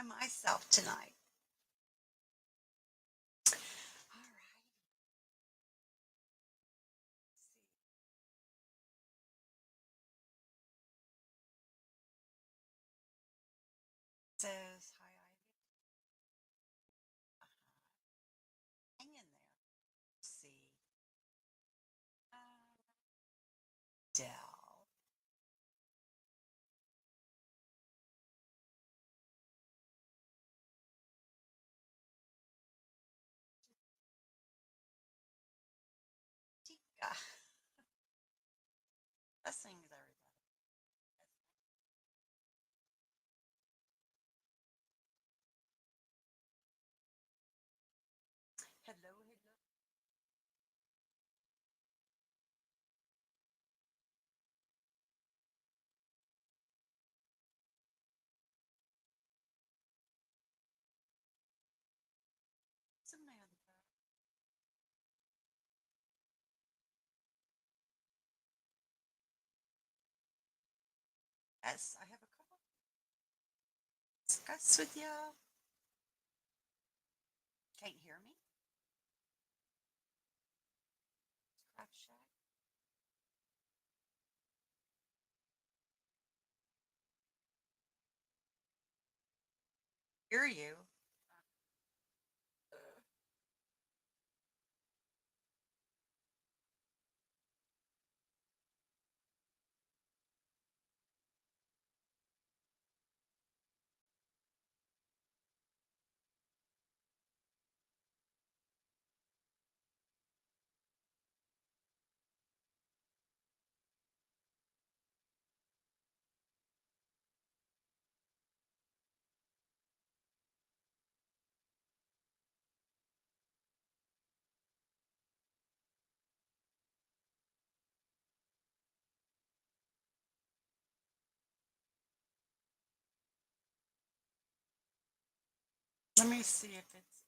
myself tonight. All right. Says hi, Ivy. Hang in there. Let's see. Dell. Tika. Blessings, everybody. Hello, hello. Samantha. Yes, I have a couple to discuss with you. Can't hear me? Scrap Shack. Hear you. Let me see if it's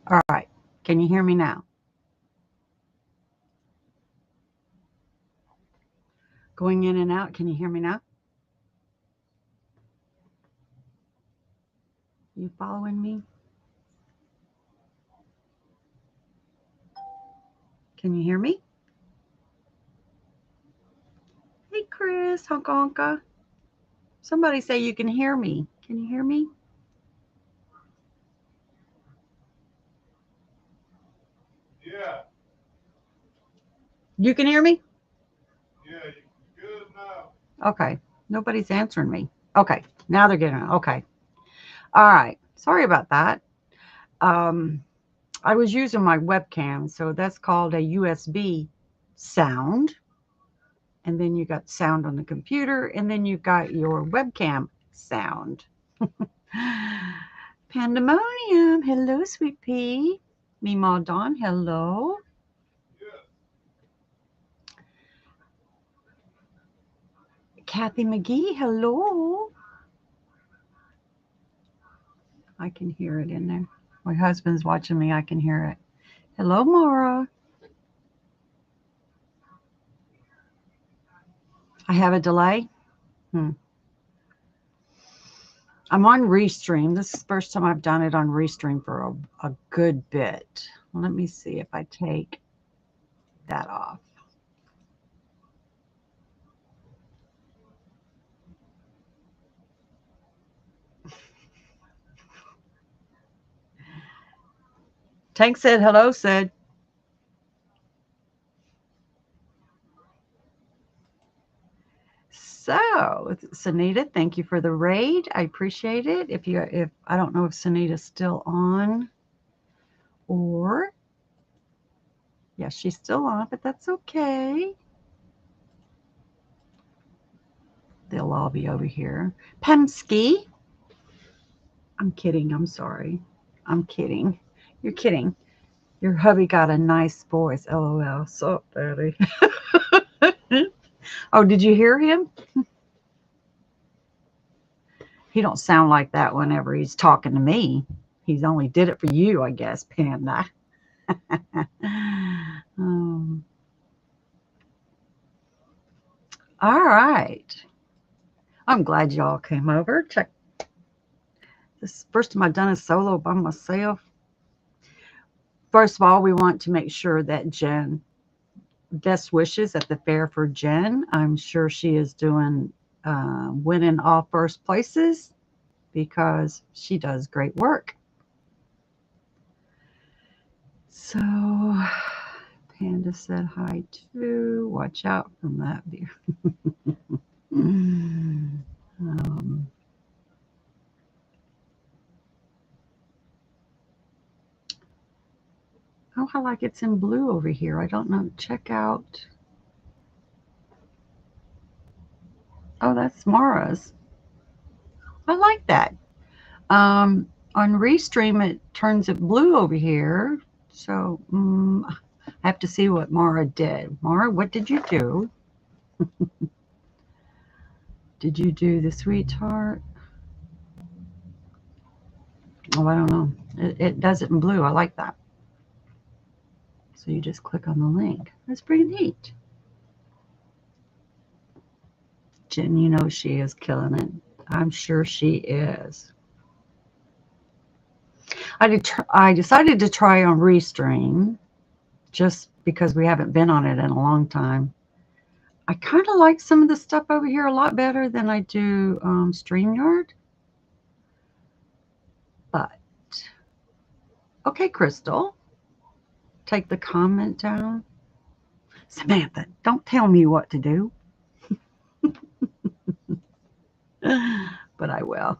in. All right. Can you hear me now? Going in and out. Can you hear me now? You following me? Can you hear me? Hey, Chris, honka. Somebody say you can hear me. Can you hear me? Yeah, You can hear me? yeah, you good now. Okay. Nobody's answering me. Okay. Now they're getting it. Okay. All right. Sorry about that. Um, I was using my webcam, so that's called a USB sound. And then you got sound on the computer, and then you got your webcam sound. Pandemonium. Hello, sweet pea. Meemaw Dawn. Hello. Yeah, Kathy McGee. Hello. I can hear it in there. My husband's watching me. I can hear it. Hello, Maura. I have a delay. Hmm. I'm on Restream. This is the first time I've done it on Restream for a good bit. Let me see if I take that off. Tank said hello, said. So, Sunita, thank you for the raid. I appreciate it. If I don't know if Sunita's still on or yeah, she's still on, but that's okay. They'll all be over here. Pemsky. I'm kidding. I'm sorry. I'm kidding. You're kidding. Your hubby got a nice voice. LOL. So Betty. Oh, did you hear him? He don't sound like that whenever he's talking to me. He only did it for you, I guess, Panda. um, all right. I'm glad y'all came over. Check this. First time I've done a solo by myself. First of all, we want to make sure that Jen, best wishes at the fair for Jen. I'm sure she is doing, winning all first places because she does great work. So, Panda said hi too. Watch out from that view. um, oh, I like it's in blue over here. I don't know. Check out. Oh, that's Mara's. I like that. On Restream, it turns it blue over here. So I have to see what Mara did. Mara, what did you do? Did you do the sweetheart? Oh, I don't know. It does it in blue. I like that. So you just click on the link. That's pretty neat. Jen, you know she is killing it. I'm sure she is. I decided to try on Restream just because we haven't been on it in a long time. I kind of like some of the stuff over here a lot better than I do StreamYard. But, okay, Crystal, take the comment down. Samantha, don't tell me what to do. But I will.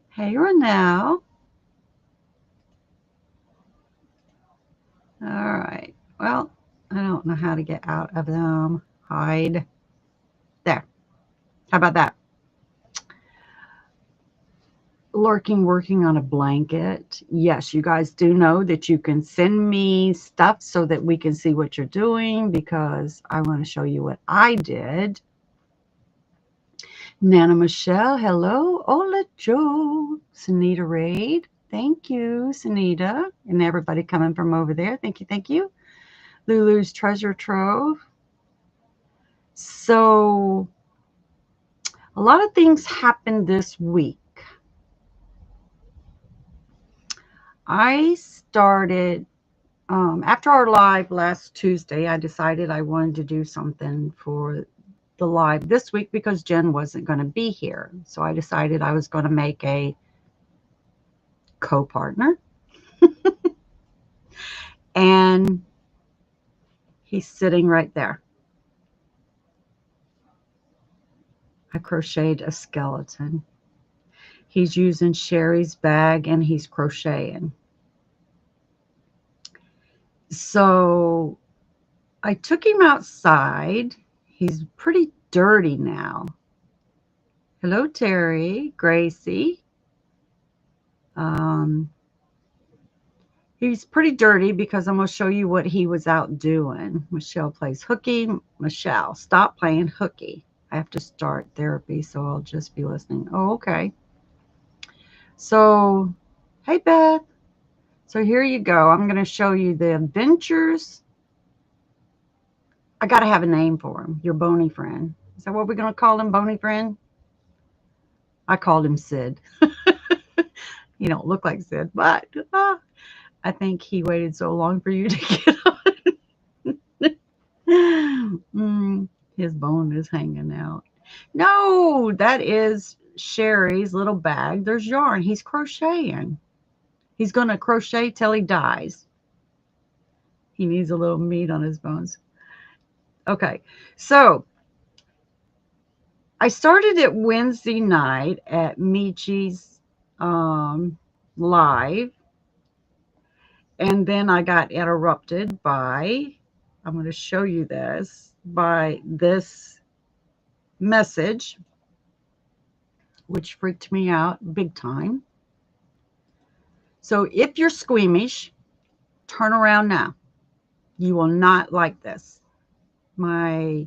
Hey, Renelle. All right. Well, I don't know how to get out of them. Hide. There. How about that? Working on a blanket. Yes, you guys do know that you can send me stuff so that we can see what you're doing because I want to show you what I did. Nana Michelle, hello. Ola Joe. Sunita Raid. Thank you, Sunita. And everybody coming from over there. Thank you, thank you. Lulu's Treasure Trove. So, a lot of things happened this week. I started, after our live last Tuesday, I decided I wanted to do something for the live this week because Jen wasn't going to be here. So I decided I was going to make a co-partner. And he's sitting right there. I crocheted a skeleton. He's using Sherry's bag and he's crocheting. So I took him outside. He's pretty dirty now. Hello, Terry, Gracie. He's pretty dirty because I'm going to show you what he was out doing. Michelle plays hooky. Michelle, stop playing hooky. I have to start therapy, so I'll just be listening. Oh, okay. So, hey, Beth. So here you go. I'm going to show you the adventures. I got to have a name for him. Your bony friend. Is that what we're going to call him, bony friend? I called him Sid. You don't look like Sid, but I think he waited so long for you to get on. His bone is hanging out. No, that is Sherry's little bag. There's yarn. He's crocheting. He's going to crochet till he dies. He needs a little meat on his bones. Okay, so I started it Wednesday night at Michi's live. And then I got interrupted by, I'm going to show you this, by this message, which freaked me out big time. So if you're squeamish, turn around now. You will not like this. My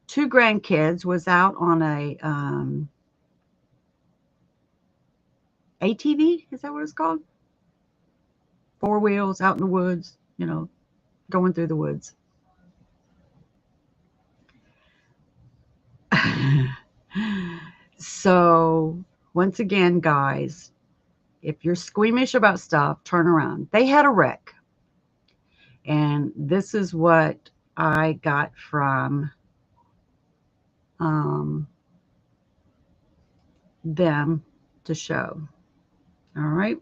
2 grandkids was out on ATV, is that what it's called? 4 wheels out in the woods, you know, going through the woods. So, once again, guys, if you're squeamish about stuff, turn around. They had a wreck. And this is what I got from them to show. All right.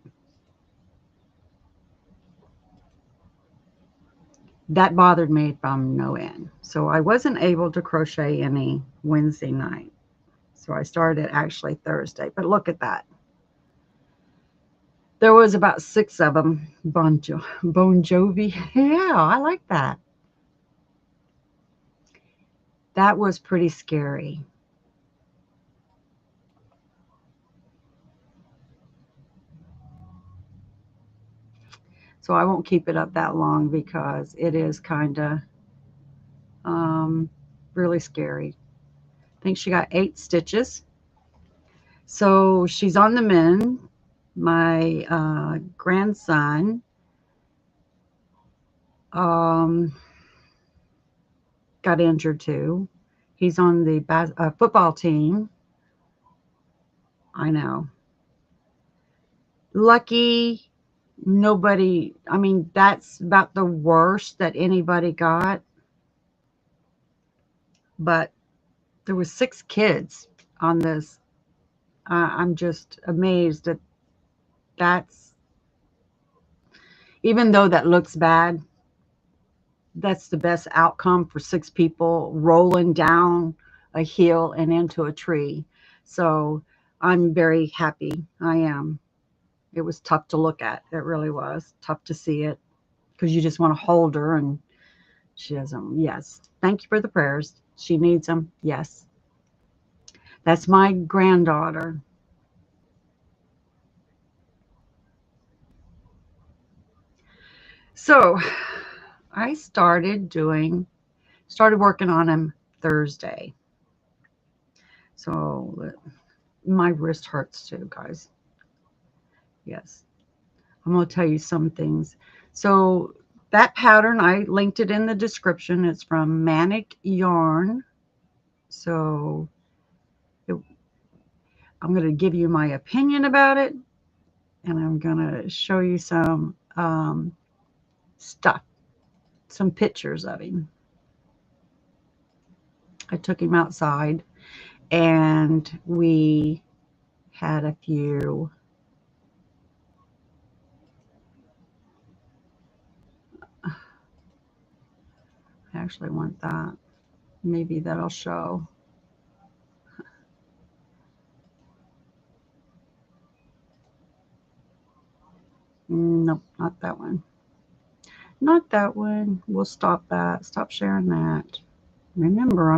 That bothered me from no end. So I wasn't able to crochet any Wednesday night. So I started actually Thursday. But look at that. There was about 6 of them. Bon Jovi. Yeah, I like that. That was pretty scary. So I won't keep it up that long because it is kind of really scary. I think she got 8 stitches. So she's on the mend. My grandson got injured too. He's on the football team. I know. Lucky nobody, I mean, that's about the worst that anybody got. But there was 6 kids on this. I'm just amazed that that's, even though that looks bad, that's the best outcome for 6 people rolling down a hill and into a tree. So I'm very happy. I am. It was tough to look at. It really was tough to see it because you just want to hold her and she doesn't. Yes. Thank you for the prayers. She needs them. Yes. That's my granddaughter. So I started working on him Thursday. So my wrist hurts too, guys. Yes. I'm going to tell you some things. So that pattern, I linked it in the description. It's from Manic Yarn. So I'm going to give you my opinion about it. And I'm going to show you some stuff, some pictures of him. I took him outside and we had a few I actually want that. Maybe that'll show. Nope, not that one. Not that one. We'll stop that. Stop sharing that. Remember,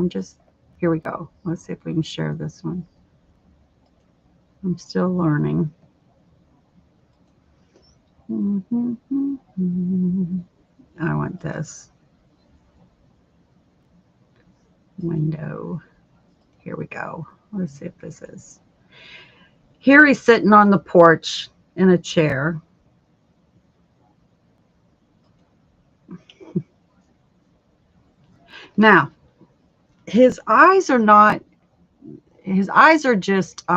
here we go. Let's see if we can share this one. I'm still learning. I want this. Window. Here we go. Let's see if this is. Here he's sitting on the porch in a chair. Now, his eyes are just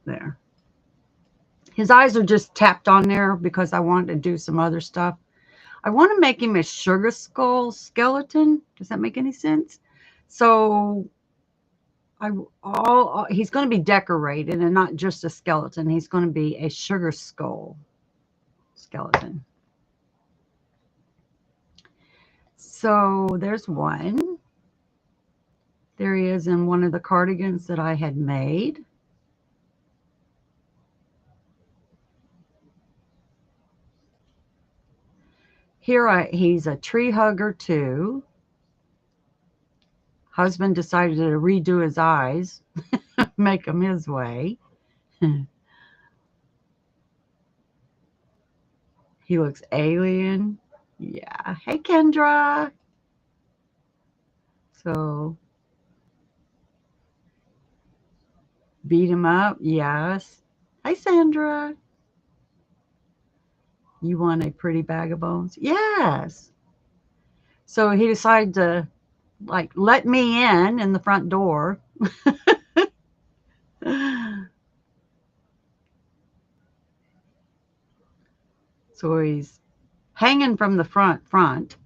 there. His eyes are just tapped on there because I wanted to do some other stuff. I want to make him a sugar skull skeleton. Does that make any sense? So he's going to be decorated and not just a skeleton. He's going to be a sugar skull skeleton. So there's one. There he is in one of the cardigans that I had made. He's a tree hugger too. Husband decided to redo his eyes, make them his way. He looks alien. Yeah. Hey, Kendra. So Beat him up? Yes. Hi, Sandra. You want a pretty bag of bones? Yes. So he decided to like let me in the front door. So he's hanging from the front.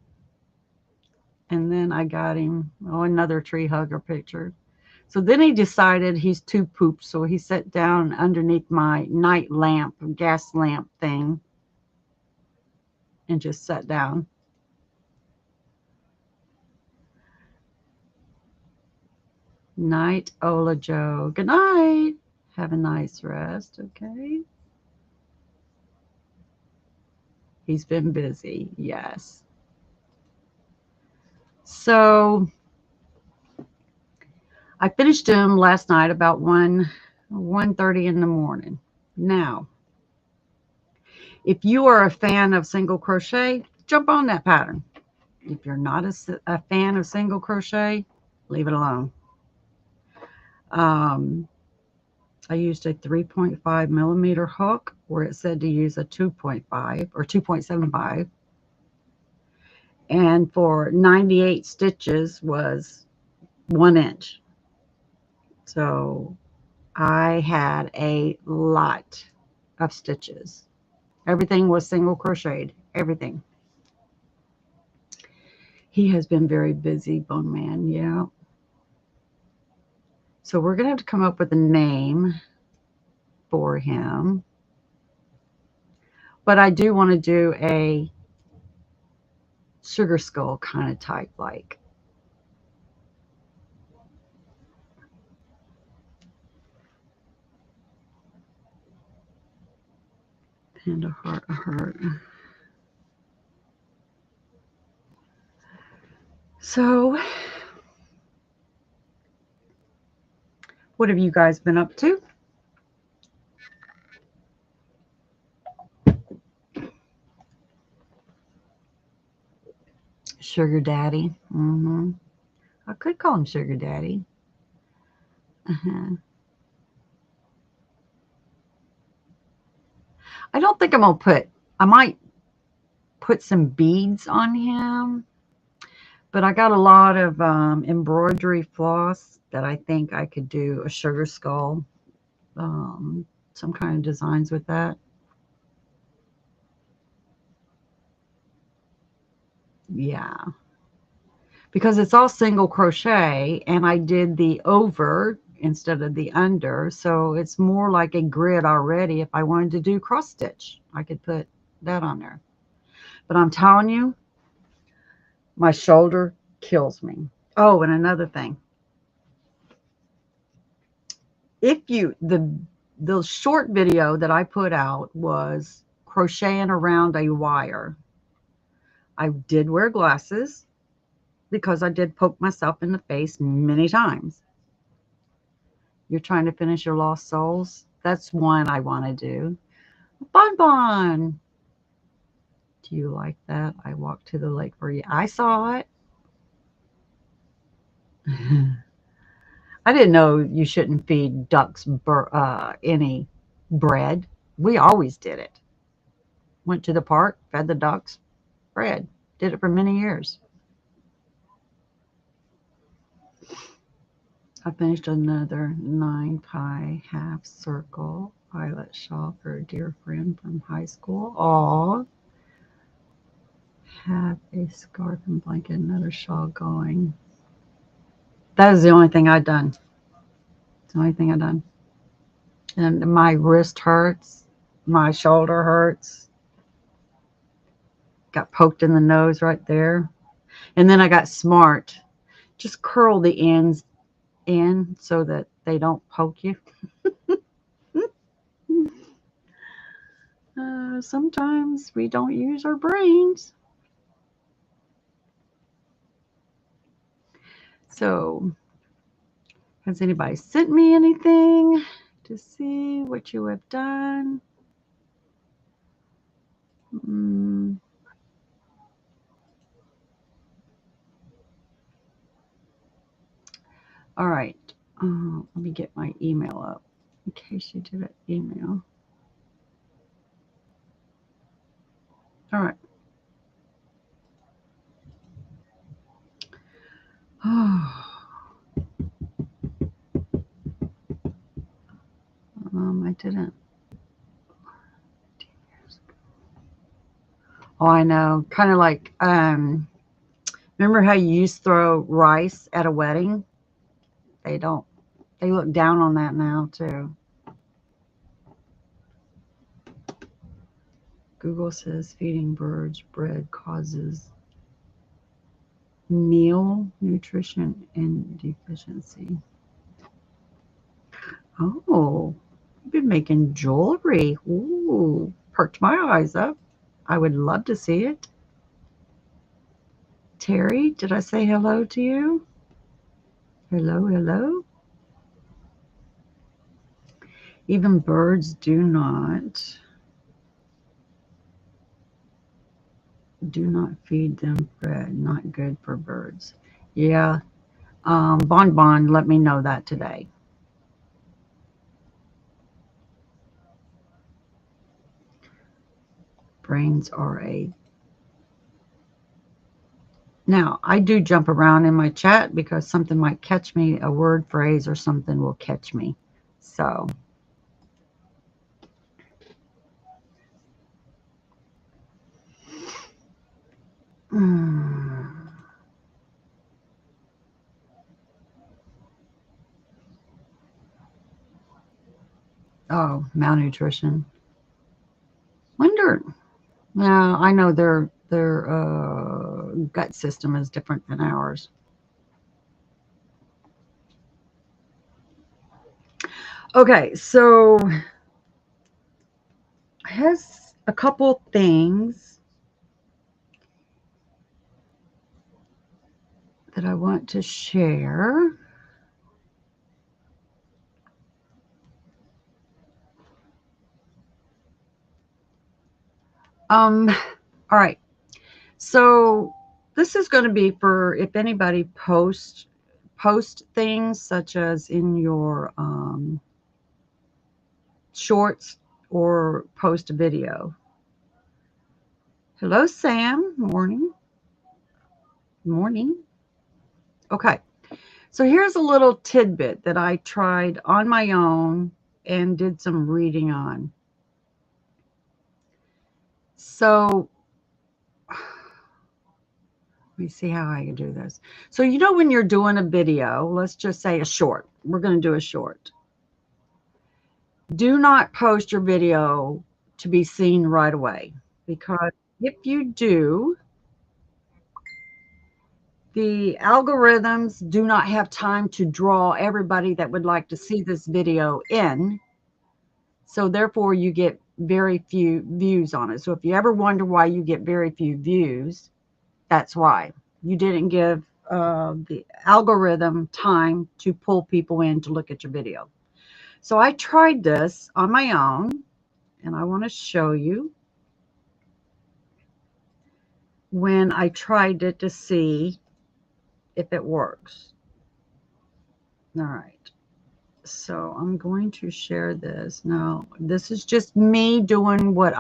And then I got him, another tree hugger picture. So then he decided he's too pooped. So he sat down underneath my night lamp, gas lamp thing, and just sat down. Night, Ola Joe. Good night. Have a nice rest, okay? He's been busy, yes. So I finished him last night about 1:30 in the morning. Now, if you are a fan of single crochet, jump on that pattern. If you're not a fan of single crochet, leave it alone. Um, I used a 3.5 millimeter hook where it said to use a 2.5 or 2.75. And for 98 stitches was 1 inch. So I had a lot of stitches. Everything was single crocheted, everything. He has been very busy, Bone Man, yeah. So we're going to have to come up with a name for him. But I do want to do a sugar skull kind of type like. And a heart, a heart. So, what have you guys been up to? Sugar Daddy. I could call him Sugar Daddy. I don't think I'm going to I might put some beads on him. But I got a lot of embroidery floss that I think I could do a sugar skull. Some kind of designs with that. Yeah. Because it's all single crochet and I did the over instead of the under. So it's more like a grid already. If I wanted to do cross stitch, I could put that on there. But I'm telling you, my shoulder kills me. Oh, and another thing. If you, the short video that I put out was crocheting around a wire. I did wear glasses because I did poke myself in the face many times. You're trying to finish your Lost Souls? That's one I want to do. Bon Bon! Do you like that? I walked to the lake for you. I saw it. I didn't know you shouldn't feed ducks any bread. We always did it. Went to the park, fed the ducks bread. Did it for many years. I finished another 9 pi half circle violet shawl for a dear friend from high school. Aw. Have a scarf and blanket, another shawl going. That is the only thing I've done. It's the only thing I've done. And my wrist hurts. My shoulder hurts. Got poked in the nose right there. And then I got smart. Just curl the ends in so that they don't poke you. Sometimes we don't use our brains. So, has anybody sent me anything to see what you have done? All right. Let me get my email up. in case you did an email. All right. Oh, I didn't. Oh, I know. Kind of like, remember how you used to throw rice at a wedding? They don't. They look down on that now too. Google says feeding birds bread causes meal nutrition and deficiency. Oh, you've been making jewelry. Ooh, perked my eyes up. I would love to see it. Terry, did I say hello to you? Hello, hello. Even birds do not feed them bread. Not good for birds. Yeah. Bon Bon let me know that today. Brains are a. Now, I do jump around in my chat because something might catch me, a word, phrase, or something will catch me. So, oh, malnutrition. Wonder. Now, I know their gut system is different than ours. Okay, so has a couple things that I want to share. All right. So this is going to be for if anybody post things such as in your shorts or post a video. Hello, Sam. Morning. Morning. Okay. So here's a little tidbit that I tried on my own and did some reading on. So let me see how I can do this. So, you know, when you're doing a video, let's just say a short, we're going to do a short. Do not post your video to be seen right away, because if you do, the algorithms do not have time to draw everybody that would like to see this video in. So therefore you get very few views on it. So if you ever wonder why you get very few views, that's why. You didn't give the algorithm time to pull people in to look at your video. So I tried this on my own, and I want to show you when I tried it to see if it works. All right. So I'm going to share this. Now, this is just me doing what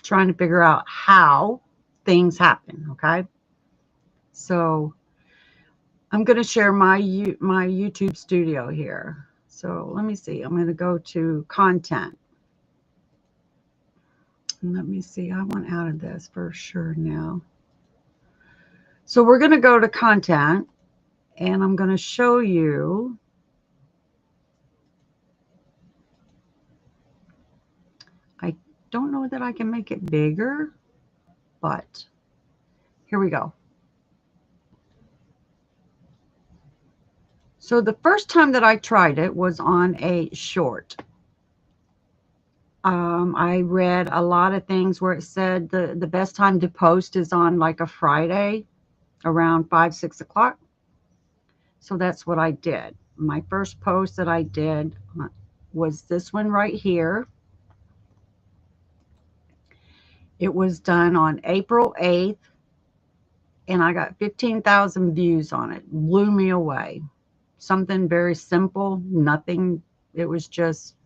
trying to figure out how things happen, okay? So I'm going to share my YouTube studio here. So let me see. I'm going to go to content. And let me see. I want out of this for sure now. So we're going to go to content, and I'm going to show you. I don't know that I can make it bigger, but here we go. So the first time that I tried it was on a short. I read a lot of things where it said the best time to post is on like a Friday around 5, 6 o'clock. So that's what I did. My first post that I did was this one right here. It was done on April 8th, and I got 15,000 views on it. Blew me away. Something very simple, nothing It was just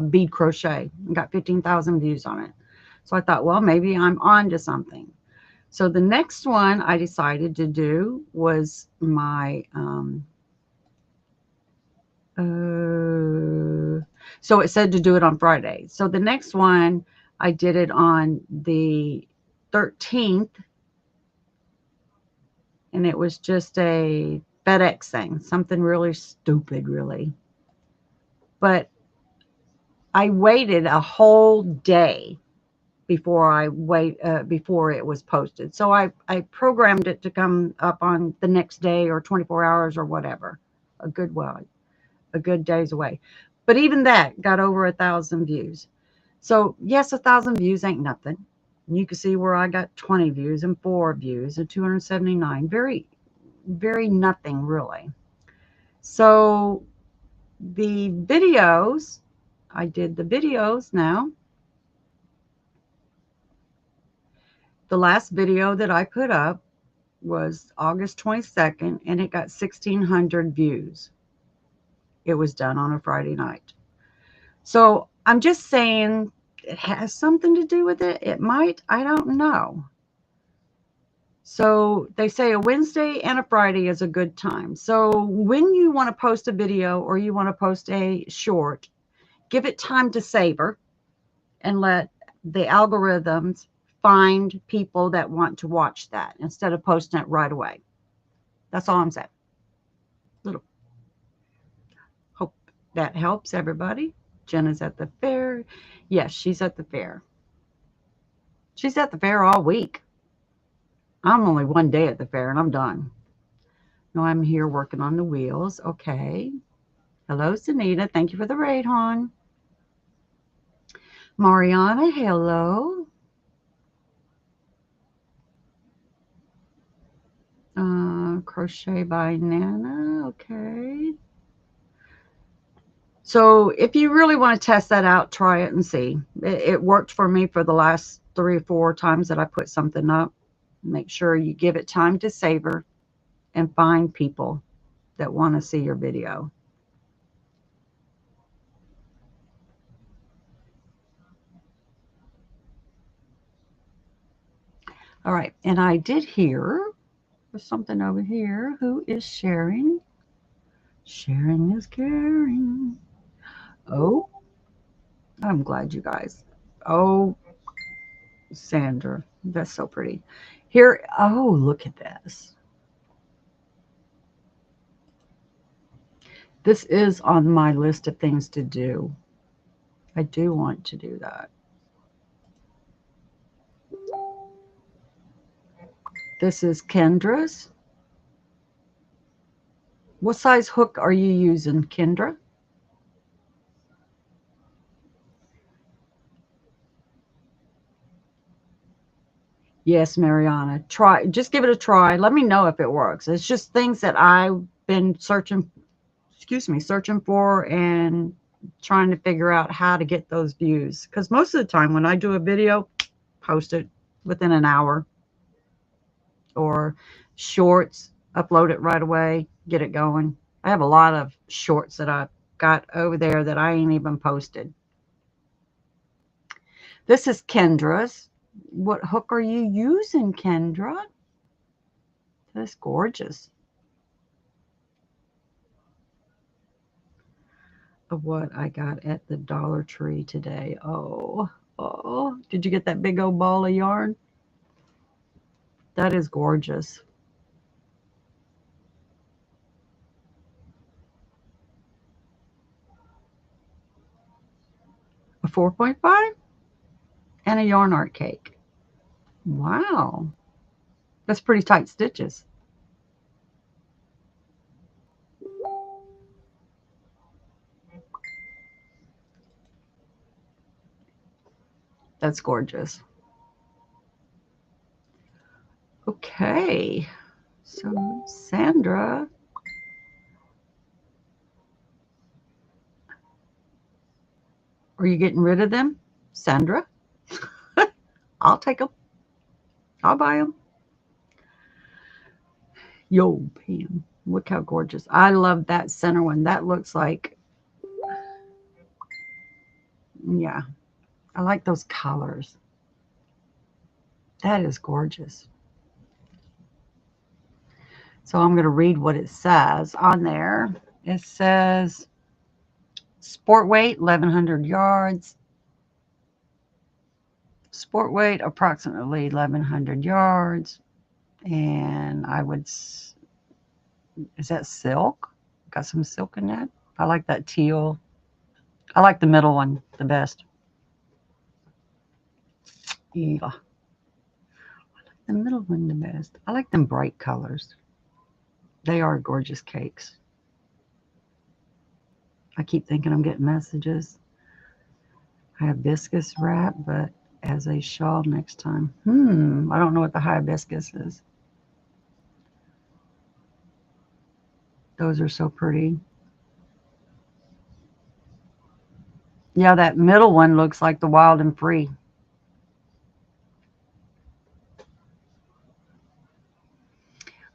bead crochet. I got 15,000 views on it. So I thought, well, maybe I'm on to something. So the next one I decided to do was my, so it said to do it on Friday. So the next one, I did it on the 13th. And it was just a FedEx thing, something really stupid, really. But I waited a whole day before before it was posted. So I programmed it to come up on the next day or 24 hours or whatever. A good days away. But even that got over 1,000 views. So yes, 1,000 views ain't nothing. You can see where I got 20 views and 4 views and 279. Very, very nothing really. So the videos, I did the videos now. The last video that I put up was August 22nd, and it got 1,600 views. It was done on a Friday night. So I'm just saying it has something to do with it. It might. I don't know. So they say a Wednesday and a Friday is a good time. So when you want to post a video or you want to post a short, give it time to savor and let the algorithms find people that want to watch that instead of posting it right away. That's all I'm saying. Little hope that helps everybody. Jenna's at the fair. Yes, she's at the fair. She's at the fair all week. I'm only one day at the fair and I'm done. No, I'm here working on the wheels. Okay. Hello, Sunita. Thank you for the raid, hon. Mariana, hello. Crochet by Nana. Okay. So if you really want to test that out, try it and see. It worked for me for the last 3 or 4 times that I put something up. Make sure you give it time to savor and find people that want to see your video. All right. And I did hear there's something over here. Who is sharing? Sharing is caring. Oh, I'm glad you guys. Oh, Sandra, that's so pretty. Here, oh, look at this. This is on my list of things to do. I do want to do that. This is Kendra's. What size hook are you using, Kendra? Yes, Mariana. Try, just give it a try. Let me know if it works. It's just things that I've been searching for and trying to figure out how to get those views. Because most of the time when I do a video, post it within an hour. Or shorts, upload it right away, get it going. I have a lot of shorts that I've got over there that I ain't even posted. This is Kendra's. What hook are you using, Kendra? That's gorgeous. Of what I got at the Dollar Tree today. Oh, did you get that big old ball of yarn? That is gorgeous. A 4.5 and a yarn art cake. Wow. That's pretty tight stitches. That's gorgeous. Okay. So, Sandra. Are you getting rid of them, Sandra? I'll take them. I'll buy them. Yo, Pam. Look how gorgeous. I love that center one. That looks like Yeah, I like those colors. That is gorgeous. So I'm going to read what it says on there. It says sport weight 1100 yards. Sport weight approximately 1100 yards. And is that silk? Got some silk in that. I like that teal. I like the middle one the best. Yeah, the middle one the best. I like them bright colors. They are gorgeous cakes. I keep thinking I'm getting messages. Hibiscus wrap, but as a shawl next time. I don't know what the hibiscus is. Those are so pretty. Yeah, that middle one looks like the wild and free.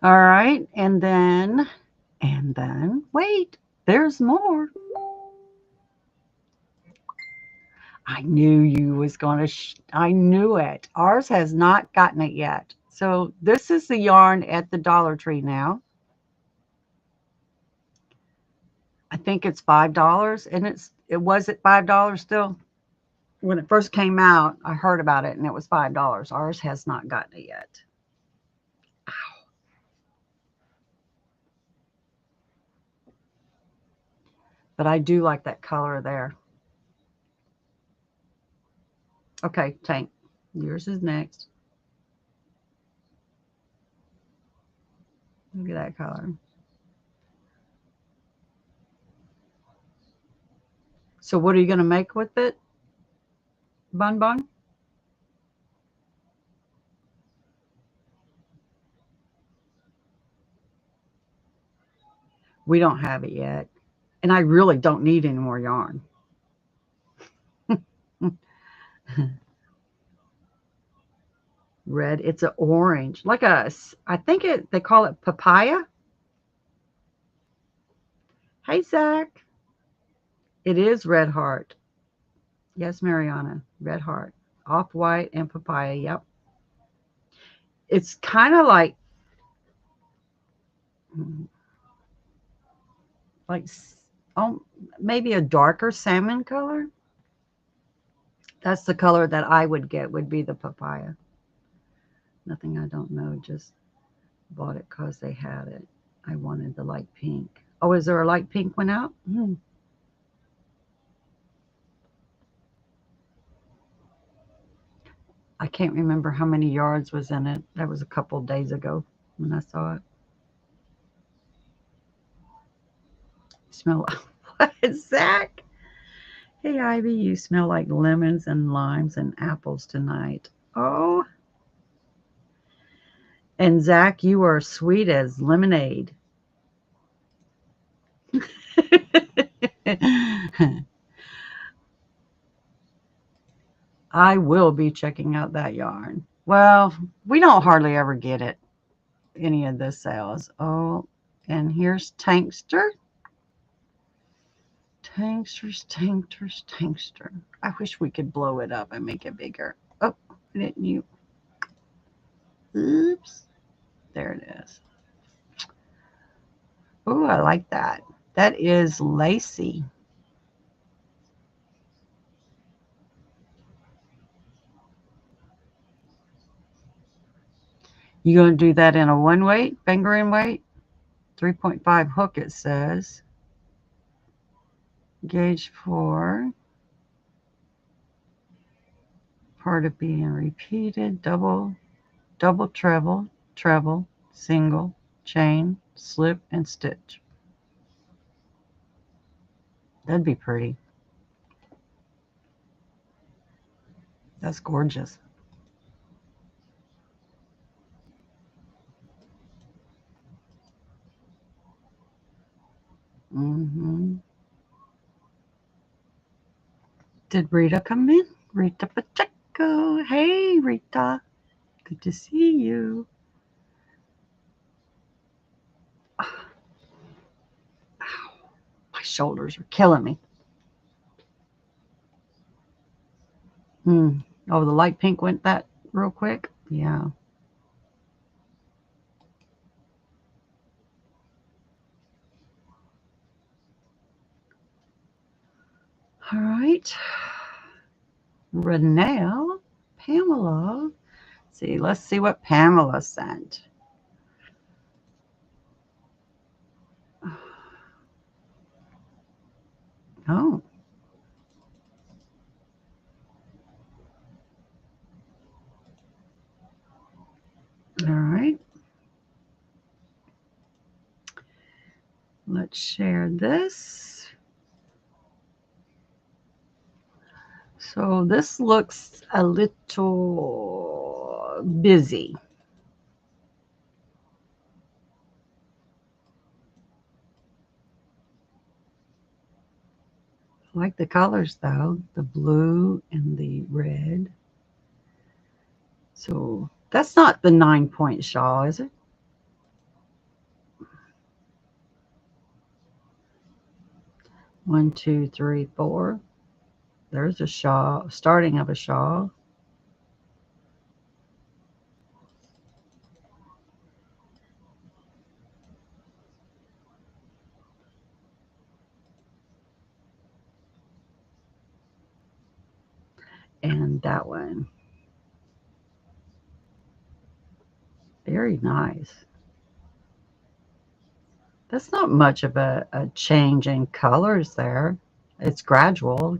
All right, and then, wait, there's more. I knew you was going to, I knew it. Ours has not gotten it yet. So this is the yarn at the Dollar Tree now. I think it's $5, and it was at $5 still. When it first came out, I heard about it, and it was $5. Ours has not gotten it yet. But I do like that color there. Okay, Tank, yours is next. Look at that color. So what are you going to make with it, Bun Bun? We don't have it yet. And I really don't need any more yarn. Red, it's an orange. I think they call it papaya. Hey, Zach. It is red heart. Yes, Mariana, red heart. Off-white and papaya, yep. It's kind of like oh, maybe a darker salmon color. That's the color that I would get, would be the papaya. Nothing I don't know, just bought it because they had it. I wanted the light pink. Oh, is there a light pink one out? I can't remember how many yards was in it. That was a couple days ago when I saw it. Smell what, Zach? Hey, Ivy, you smell like lemons and limes and apples tonight. Oh, and Zach, you are sweet as lemonade. I will be checking out that yarn. Well, we don't hardly ever get it, any of the sales. Oh, and here's Tankster. Tankster. I wish we could blow it up and make it bigger. Oh, didn't you? Oops. There it is. Oh, I like that. That is lacy. You going to do that in a one weight, finger and weight? 3.5 hook, it says. Gauge 4. Part of being repeated. Double, treble, single, chain, slip, and stitch. That'd be pretty. That's gorgeous. Did Rita come in? Rita Pacheco. Hey, Rita. Good to see you. Ow. My shoulders are killing me. Oh, the light pink went that real quick. Yeah. All right. Renelle, Pamela. Let's see what Pamela sent. Oh. All right. Let's share this. So this looks a little busy. I like the colors though, the blue and the red. So that's not the 9-point shawl, is it? One, two, three, four. There's a shawl, starting of a shawl. And that one. Very nice. That's not much of a change in colors there. It's gradual.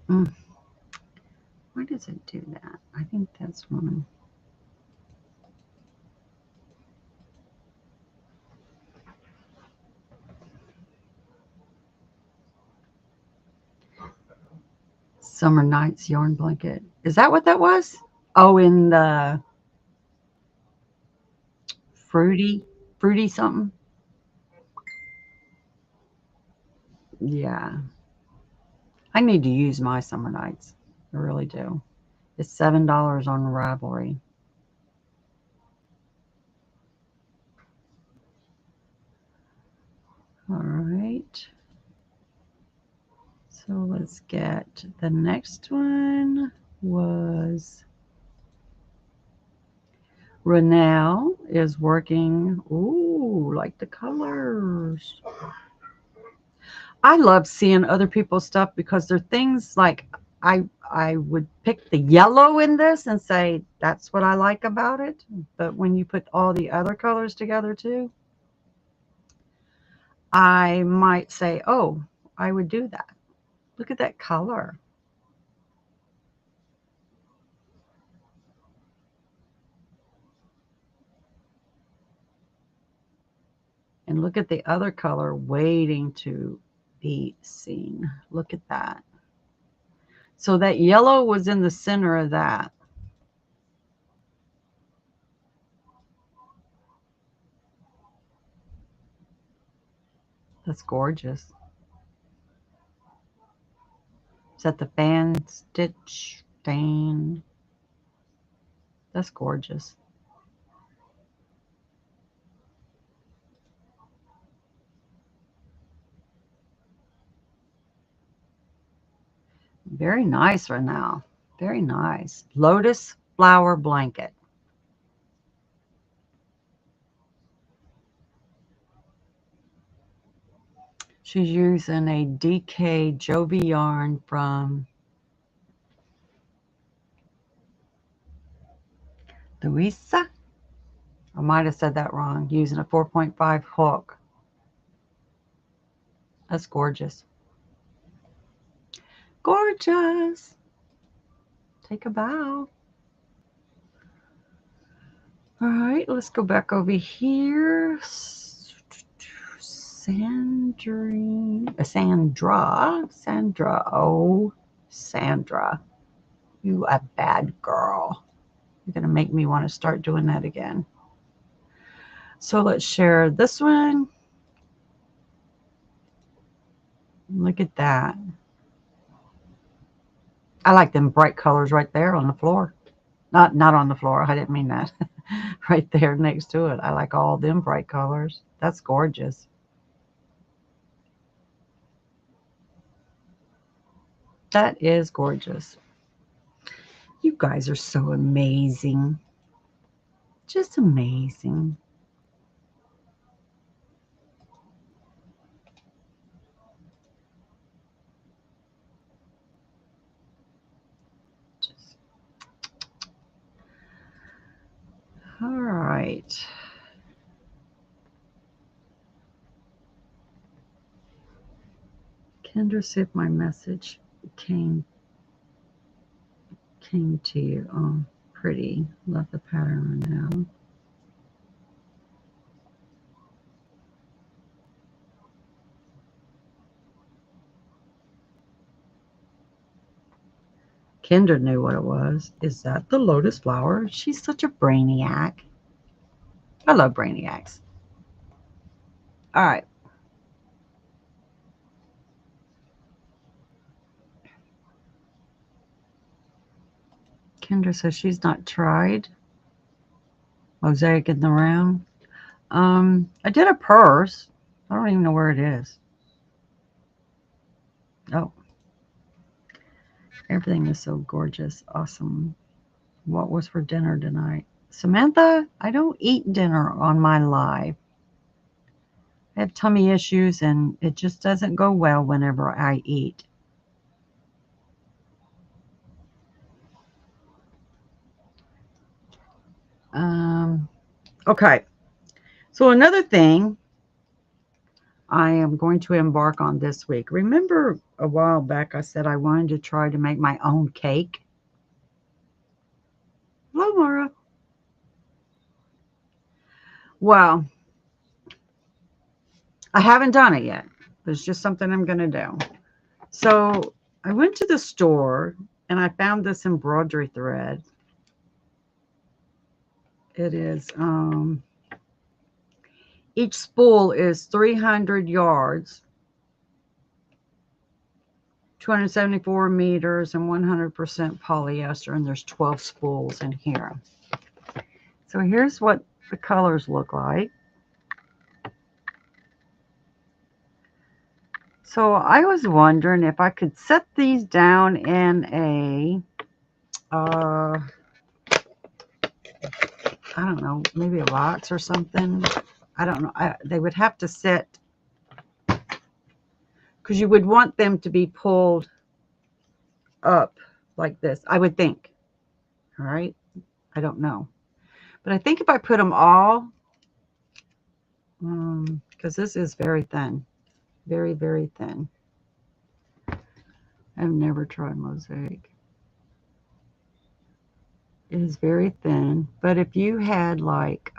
Mm. Why does it do that? I think that's one. Summer Nights yarn blanket. Is that what that was? Oh, in the fruity something? Yeah. I need to use my Summer Nights. I really do. It's $7 on Ravelry. All right. So let's get the next one was Renelle is working. Ooh, like the colors. I love seeing other people's stuff because they're things like I would pick the yellow in this and say that's what I like about it. But when you put all the other colors together too, I might say, oh, I would do that. Look at that color. And look at the other color waiting to be seen. Look at that. So that yellow was in the center of that. That's gorgeous. Is that the fan stitch fan? That's gorgeous. Very nice right now. Very nice. Lotus flower blanket. She's using a DK Jovi yarn from Louisa. I might have said that wrong. Using a 4.5 hook. That's gorgeous. Gorgeous. Take a bow. All right, let's go back over here. Sandra. Oh, Sandra. You a bad girl. You're going to make me want to start doing that again. So let's share this one. Look at that. I like them bright colors right there on the floor. Not on the floor. I didn't mean that. Right there next to it. I like all them bright colors. That's gorgeous. That is gorgeous. You guys are so amazing. Just amazing. Just, all right. Kendra, see if my message came to you. Oh, pretty. Love the pattern now. Kendra knew what it was. Is that the lotus flower? She's such a brainiac. I love brainiacs. All right. Kendra says she's not tried mosaic in the round. I did a purse. I don't even know where it is. Oh, everything is so gorgeous. Awesome. What was for dinner tonight? Samantha, I don't eat dinner on my live. I have tummy issues and it just doesn't go well whenever I eat. Okay. So another thing I am going to embark on this week. Remember a while back I said I wanted to try to make my own cake? Hello, Mara. Well, I haven't done it yet. It's just something I'm going to do. So I went to the store and I found this embroidery thread. It is, each spool is 300 yards, 274 meters, and 100% polyester, and there's 12 spools in here. So here's what the colors look like. So I was wondering if I could set these down in a, I don't know, maybe a box or something. I don't know. They would have to sit, because you would want them to be pulled up like this, I would think. All right. I don't know. But I think if I put them all, because this is very thin, very, very thin. I've never tried mosaic. It is very thin. But if you had like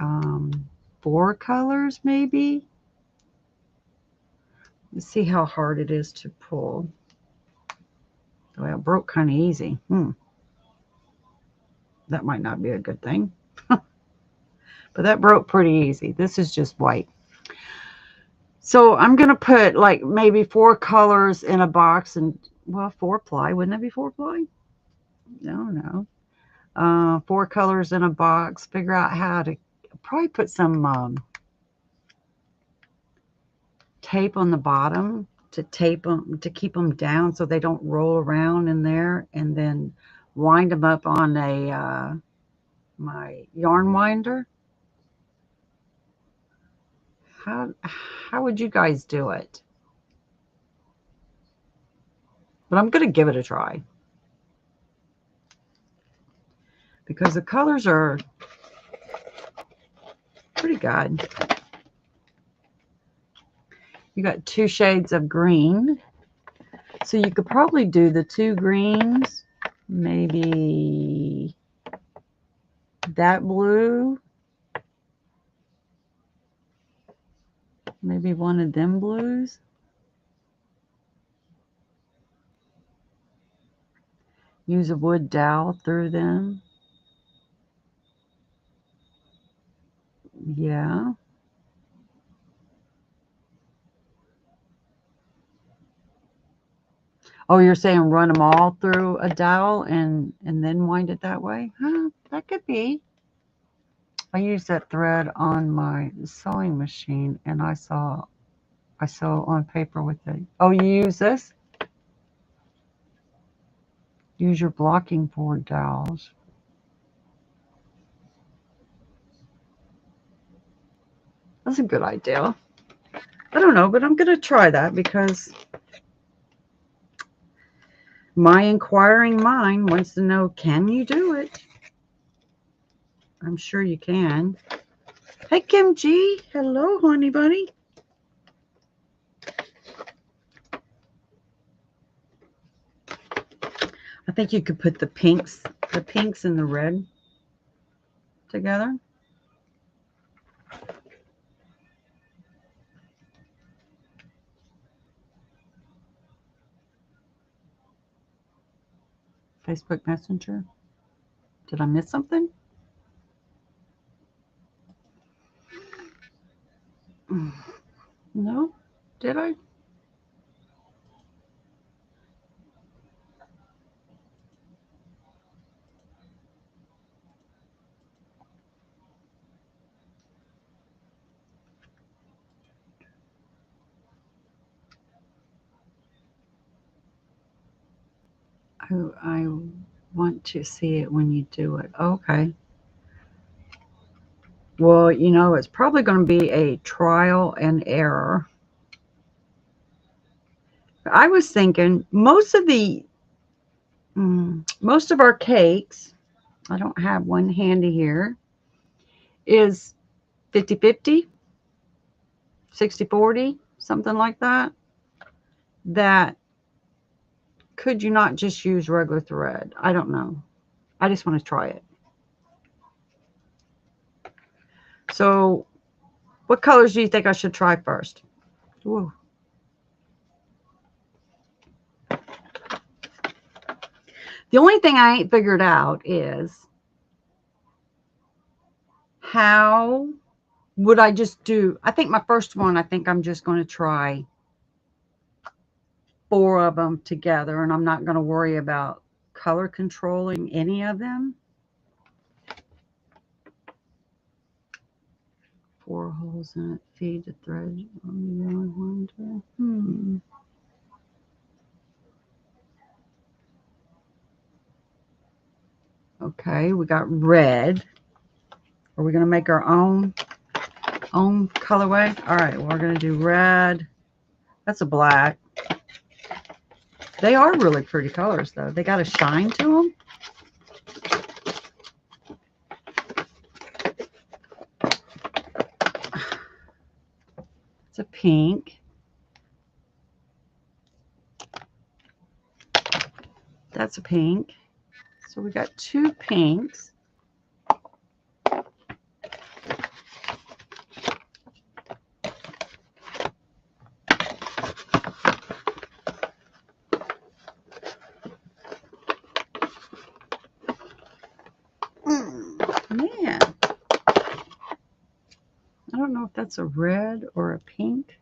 4 colors, maybe. Let's see how hard it is to pull. Well, it broke kind of easy. That might not be a good thing. But that broke pretty easy. This is just white. So I'm going to put like maybe 4 colors in a box and, well, 4 ply. Wouldn't that be 4 ply? No. 4 colors in a box. Figure out how to probably put some tape on the bottom to tape them, to keep them down so they don't roll around in there, and then wind them up on a my yarn winder. How would you guys do it? But I'm going to give it a try because the colors are pretty good. You got 2 shades of green, so you could probably do the 2 greens, maybe that blue, maybe one of them blues. Use a wood dowel through them. Yeah. Oh, you're saying run them all through a dowel and then wind it that way? Huh, that could be. I used that thread on my sewing machine and I sew on paper with it. Oh, you use this? Use your blocking board dowels. That's a good idea. I don't know, but I'm going to try that because my inquiring mind wants to know, can you do it? I'm sure you can. Hey, Kim G. Hello, honey bunny. I think you could put the pinks and the red together. Facebook Messenger. Did I miss something? No? Did I? I want to see it when you do it. Okay. Well, you know, it's probably going to be a trial and error. I was thinking most of our cakes, I don't have one handy here, is 50-50, 60-40, something like that. That could you not just use regular thread? I don't know. I just want to try it. So, what colors do you think I should try first? Ooh. The only thing I ain't figured out is how would I just do, I think my first one, I think I'm just going to try 4 of them together and I'm not going to worry about color controlling any of them. 4 holes in it, feed the thread on the yellow one. Okay, we got red. Are we going to make our own colorway? All right, we're going to do red. That's a black. They are really pretty colors, though. They got a shine to them. It's a pink. That's a pink. So we got 2 pinks. Man, I don't know if that's a red or a pink.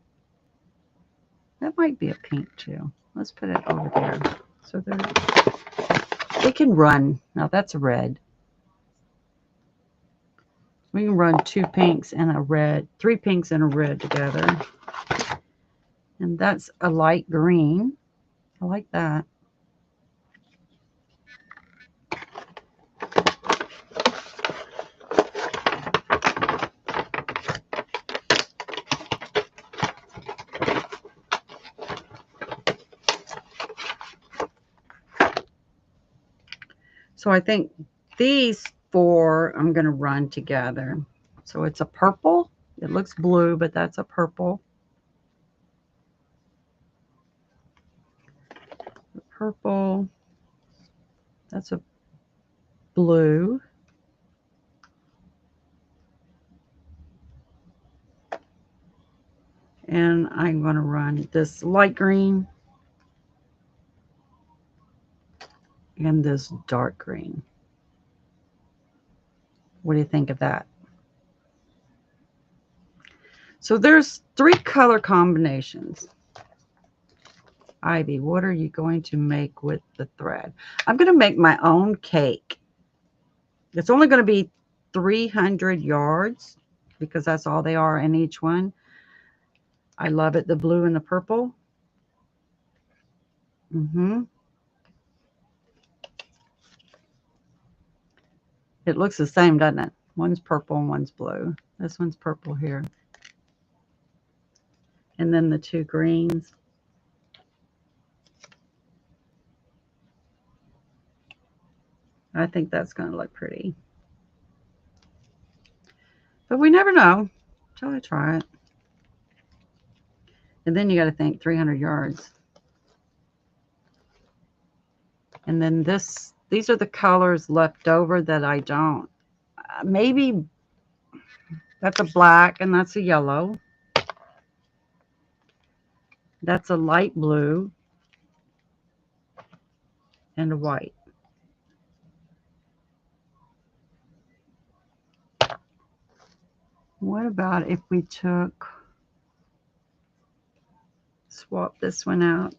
That might be a pink too. Let's put it over there. So they can run. Now that's a red. We can run 2 pinks and a red, 3 pinks and a red together. And that's a light green. I like that. So I think these 4 I'm going to run together. So it's a purple. It looks blue, but that's a purple. Purple. That's a blue. And I'm going to run this light green and this dark green. What do you think of that? So there's 3 color combinations. Ivy, what are you going to make with the thread? I'm going to make my own cake. It's only going to be 300 yards because that's all they are in each one. I love it, the blue and the purple. It looks the same, doesn't it? One's purple and one's blue. This one's purple here. And then the two greens. I think that's going to look pretty. But we never know until I try it. And then you got to think 300 yards. And then these are the colors left over that I don't. Maybe that's a black and that's a yellow. That's a light blue and a white. What about if we swap this one out?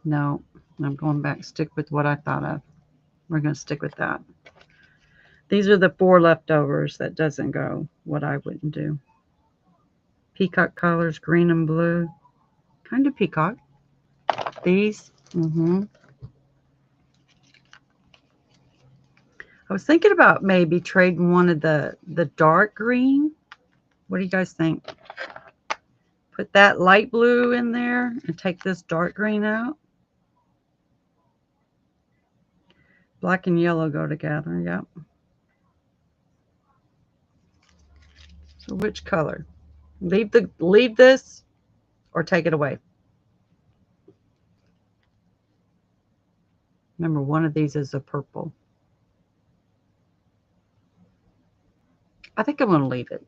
No, I'm going back, stick with what I thought of. We're going to stick with that. These are the 4 leftovers that doesn't go, what I wouldn't do. Peacock colors, green and blue. Kind of peacock. These. I was thinking about maybe trading one of the dark green. What do you guys think? Put that light blue in there and take this dark green out. Black and yellow go together, yep. So which color? Leave this or take it away. Remember, one of these is a purple. I think I'm going to leave it.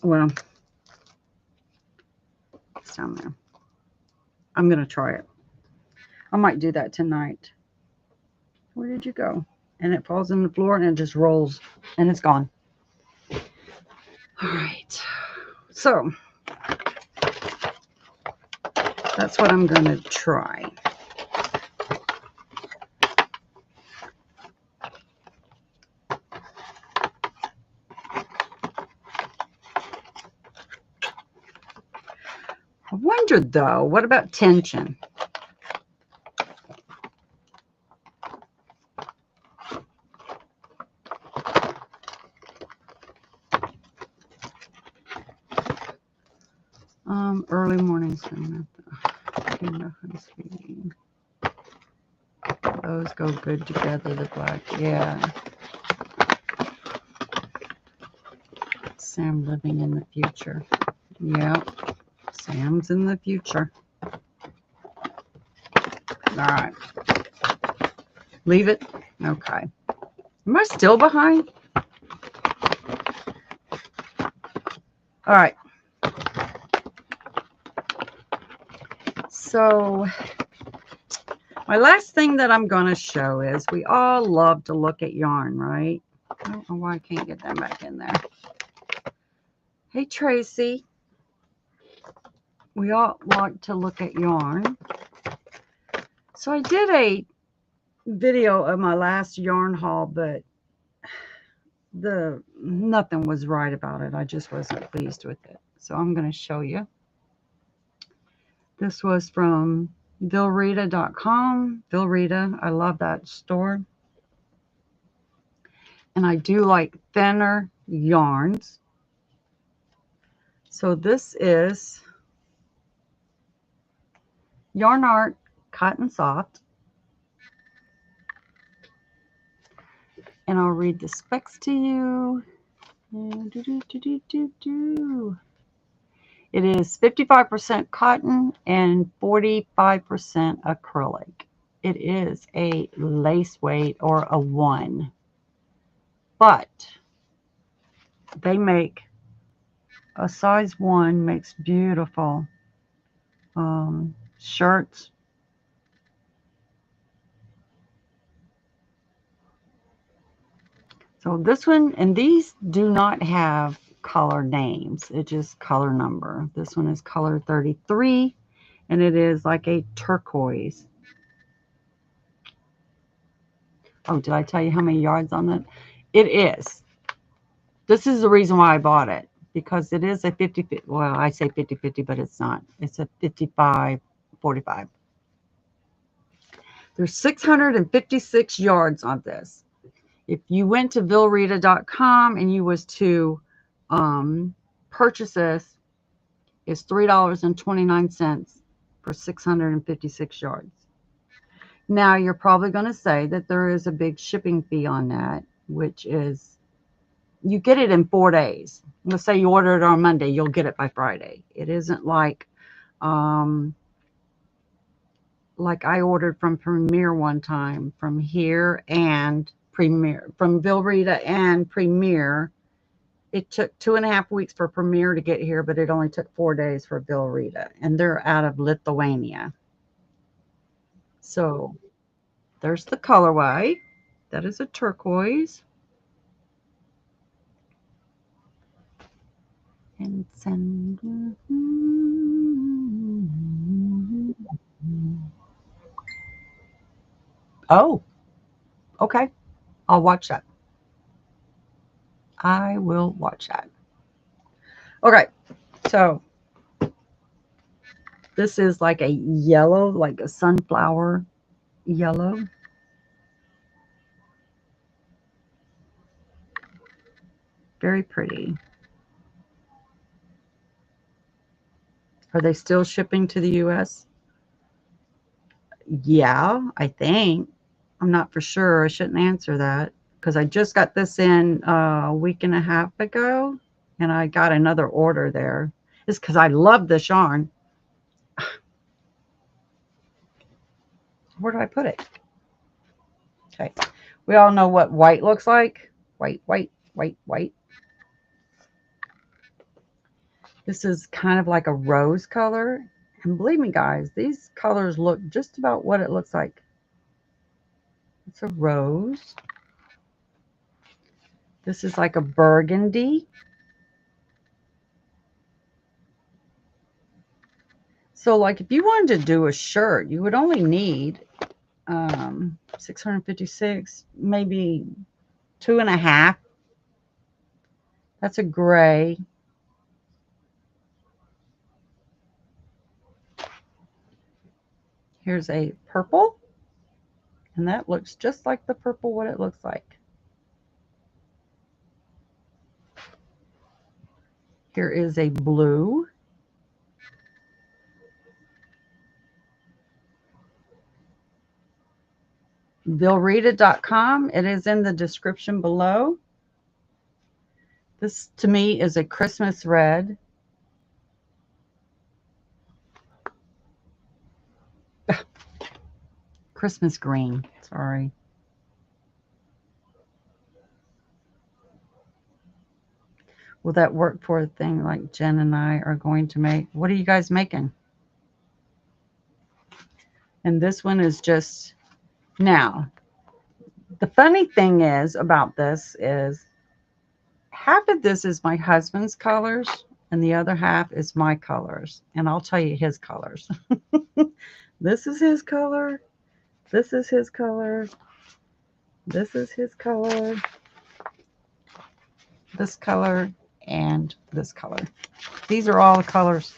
Well, it's down there. I'm going to try it. I might do that tonight. Where did you go? And it falls on the floor and it just rolls and it's gone. All right. So that's what I'm going to try. I wondered though, what about tension? Early morning swim. Those go good together, the black. Yeah. Sam living in the future. Yep. Sam's in the future. All right. Leave it? Okay. Am I still behind? All right. So my last thing that I'm going to show is we all love to look at yarn, right? I don't know why I can't get that back in there. Hey, Tracy. We all like to look at yarn. So I did a video of my last yarn haul, but nothing was right about it. I just wasn't pleased with it. So I'm going to show you. This was from Vilrita.com. Vilrita, I love that store. And I do like thinner yarns. So this is Yarn Art Cotton Soft. And I'll read the specs to you. It is 55% cotton and 45% acrylic. It is a lace weight or a 1. But they make a size 1 makes beautiful shirts. So this one, and these do not have color names. It's just color number. This one is color 33, and it is like a turquoise. Oh, did I tell you how many yards on that? It is. This is the reason why I bought it, because it is a 50-50. Well, I say 50-50, but it's not. It's a 55-45. There's 656 yards on this. If you went to villarita.com and you was to purchase this, it's $3.29 for 656 yards. Now, you're probably going to say that there is a big shipping fee on that, which is, you get it in 4 days. Let's say you order it on Monday, you'll get it by Friday. It isn't like I ordered from Premier one time, from here and Premier, from Villarita and Premier. It took 2.5 weeks for Premier to get here, but it only took 4 days for Villarita, and they're out of Lithuania. So there's the colorway. That is a turquoise. And send. Oh, okay. I'll watch that. I will watch that. Okay, so this is like a yellow, like a sunflower yellow. Very pretty. Are they still shipping to the US? Yeah, I think. I'm not for sure. I shouldn't answer that because I just got this in a week and a half ago, and I got another order there. It's because I love this yarn. Where do I put it? Okay. We all know what white looks like. White, white, white, white. This is kind of like a rose color. And believe me, guys, these colors look just about what it looks like. It's a rose. This is like a burgundy. So like if you wanted to do a shirt, you would only need 656, maybe 2.5. That's a gray. Here's a purple. And that looks just like the purple, what it looks like. Here is a blue. Villarita.com. It is in the description below. This to me is a Christmas red. Christmas green. Sorry. Will that work for a thing like Jen and I are going to make? What are you guys making? And this one is just, now, the funny thing is about this is half of this is my husband's colors and the other half is my colors. And I'll tell you his colors. This is his color. This is his color. This is his color. This color and this color. These are all the colors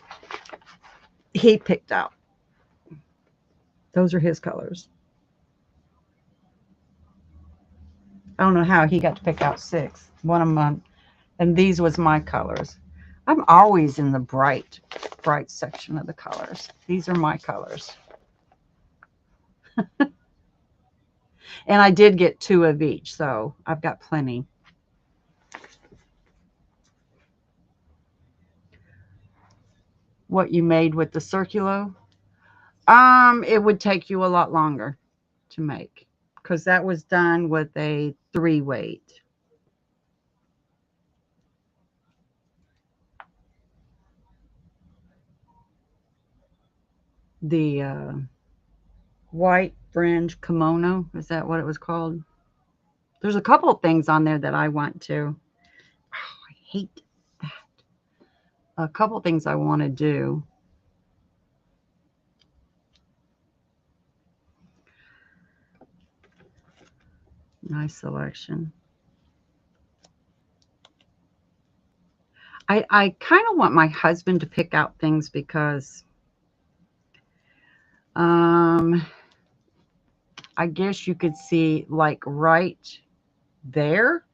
he picked out. Those are his colors. I don't know how he got to pick out 6. One of them, and these was my colors. I'm always in the bright section of the colors. These are my colors. And I did get 2 of each, so I've got plenty. What you made with the Circulo? It would take you a lot longer to make because that was done with a 3-weight. The white fringe kimono, is that what it was called? There's a couple of things on there that I want to. Oh, I hate a couple things I want to do. Nice selection. I kind of want my husband to pick out things because I guess you could see like right there.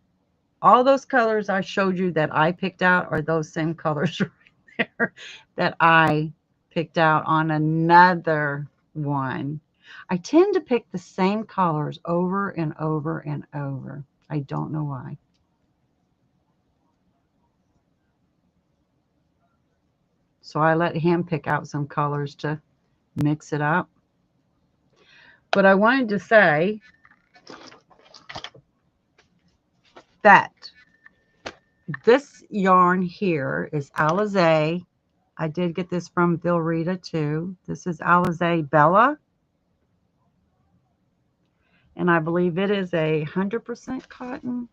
All those colors I showed you that I picked out are those same colors right there that I picked out on another one. I tend to pick the same colors over and over and over. I don't know why. So I let him pick out some colors to mix it up. But I wanted to say that this yarn here is Alizé. I did get this from Vilrita too. This is Alizé Bella. And I believe it is 100% cotton.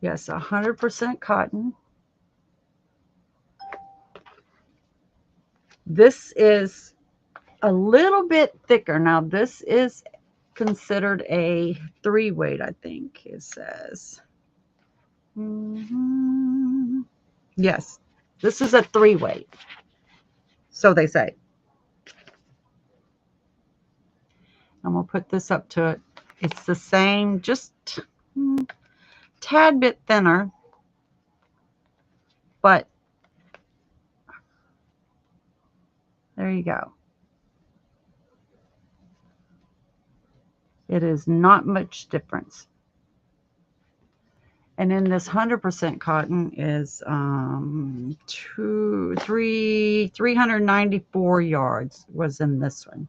Yes, 100% cotton. This is a little bit thicker. Now, this is considered a 3-weight, I think it says. Yes, this is a 3-weight. So they say. I'm going to put this up to it. It's the same, just tad bit thinner, but there you go. It is not much difference. And then this 100% cotton is 394 yards was in this one.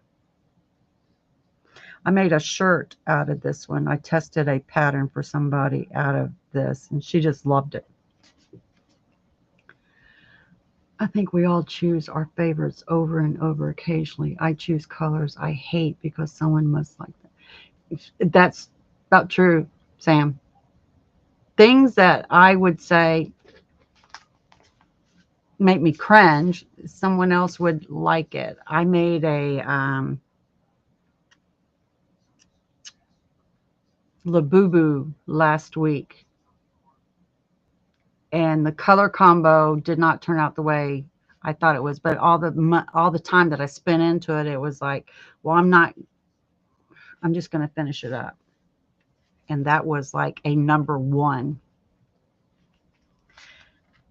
I made a shirt out of this one. I tested a pattern for somebody out of this, and she just loved it. I think we all choose our favorites over and over occasionally. I choose colors I hate because someone must like them. That's about true, Sam. Things that I would say make me cringe, someone else would like it. I made a Labubu last week, and the color combo did not turn out the way I thought it was. But all the time that I spent into it, it was like, well, I'm just going to finish it up. And that was like a #1.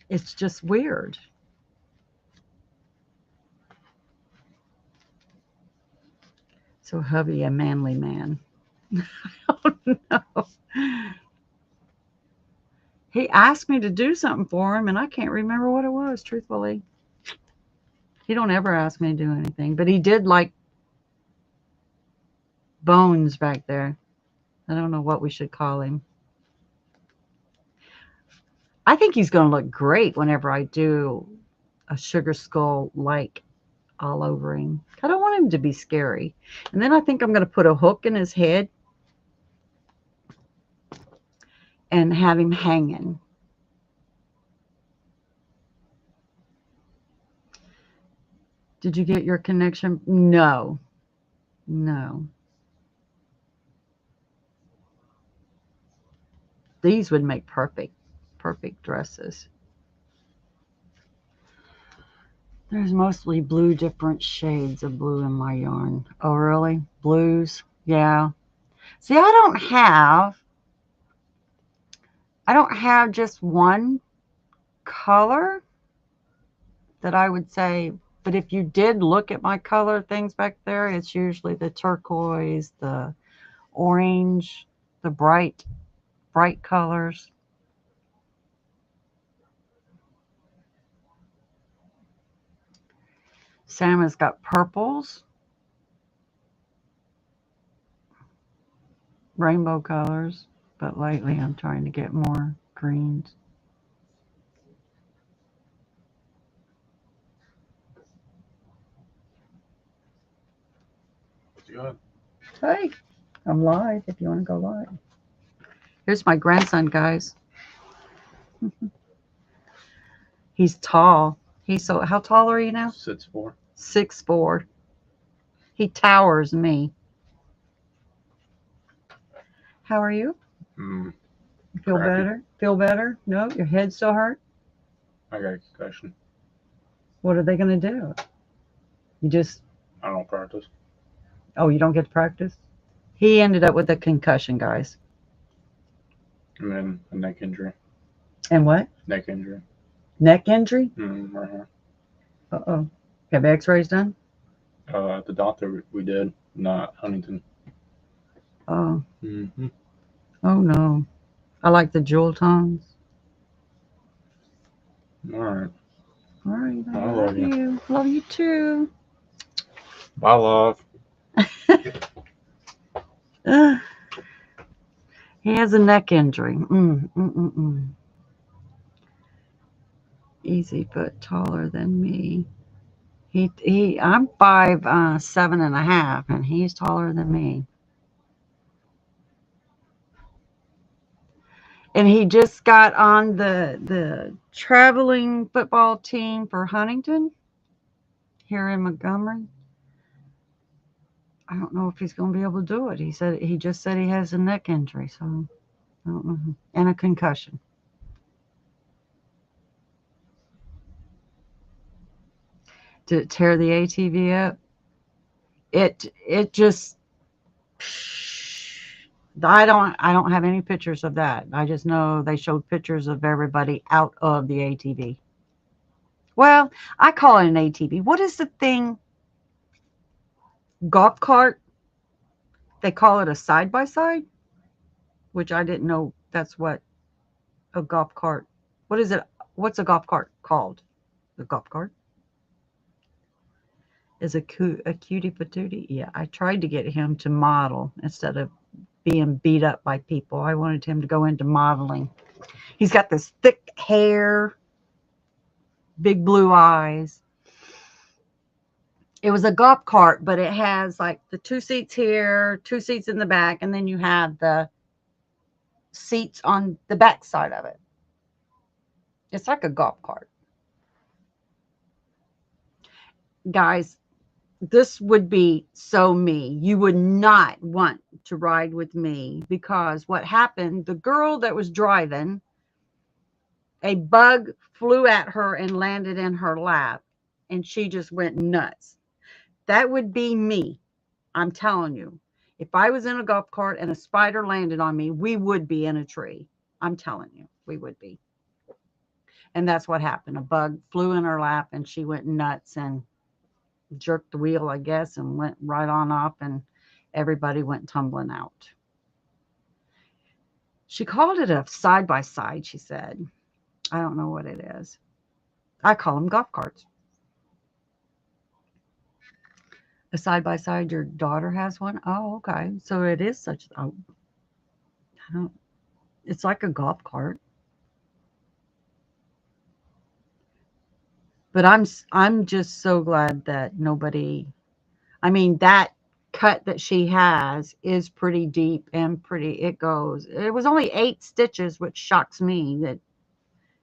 It's just weird. So hubby, a manly man. I don't know. He asked me to do something for him, and I can't remember what it was, truthfully. He don't ever ask me to do anything, but he did like bones back there. I don't know what we should call him. I think he's going to look great whenever I do a sugar skull like all over him. I don't want him to be scary. And then I think I'm going to put a hook in his head and have him hanging. Did you get your connection? No. No. These would make perfect dresses. There's mostly blue, different shades of blue in my yarn. Oh, really? Blues? Yeah. See, I don't have just one color that I would say, but if you did look at my color things back there, it's usually the turquoise, the orange, the bright colors. Sam has got purples, rainbow colors, but lately I'm trying to get more greens. Good. Hey, I'm live if you want to go live. Here's my grandson, guys. He's tall. How tall are you now? 6'4". 6'4". He towers me. How are you? Mm, You feel Crappy. better? Feel better? No? Your head still hurt? I got a concussion. What are they going to do? You just, I don't practice. oh, you don't get to practice? He ended up with a concussion, guys. And then a neck injury. And what? Neck injury. Neck injury? Right here. Uh-oh. Have x-rays done? The doctor we did, not Huntington. Oh, Mm-hmm. oh no. I like the jewel tones. All right. All right, I I love love you. you. Love you too. Bye, love. Ugh. He has a neck injury. Easy, but taller than me. I'm 5'7.5", and he's taller than me. And he just got on the traveling football team for Huntington here in Montgomery. I don't know if he's going to be able to do it. He just said he has a neck injury, so I don't know, and a concussion. Did it tear the ATV up? It just. I don't have any pictures of that. I just know they showed pictures of everybody out of the ATV. Well, I call it an ATV. What is the thing? Golf cart? They call it a side by side, which I didn't know that's what a golf cart. What is it? What's a golf cart called? A golf cart? Is a cutie patootie? Yeah, I tried to get him to model instead of being beat up by people. I wanted him to go into modeling. He's got this thick hair, big blue eyes. It was a golf cart, but it has like the 2 seats here, 2 seats in the back, and then you have the seats on the back side of it. It's like a golf cart. Guys, this would be so me. You would not want to ride with me because what happened, the girl that was driving, a bug flew at her and landed in her lap, and she just went nuts. That would be me. I'm telling you. If I was in a golf cart and a spider landed on me, we would be in a tree. I'm telling you, we would be. And that's what happened. A bug flew in her lap and she went nuts and jerked the wheel, I guess, and went right on up, and everybody went tumbling out. She called it a side by side, she said. I don't know what it is. I call them golf carts. A side by side, your daughter has one? Oh, okay. So it is such, oh, I don't, it's like a golf cart. But I'm just so glad that nobody, I mean, that cut that she has is pretty deep and it was only 8 stitches, which shocks me that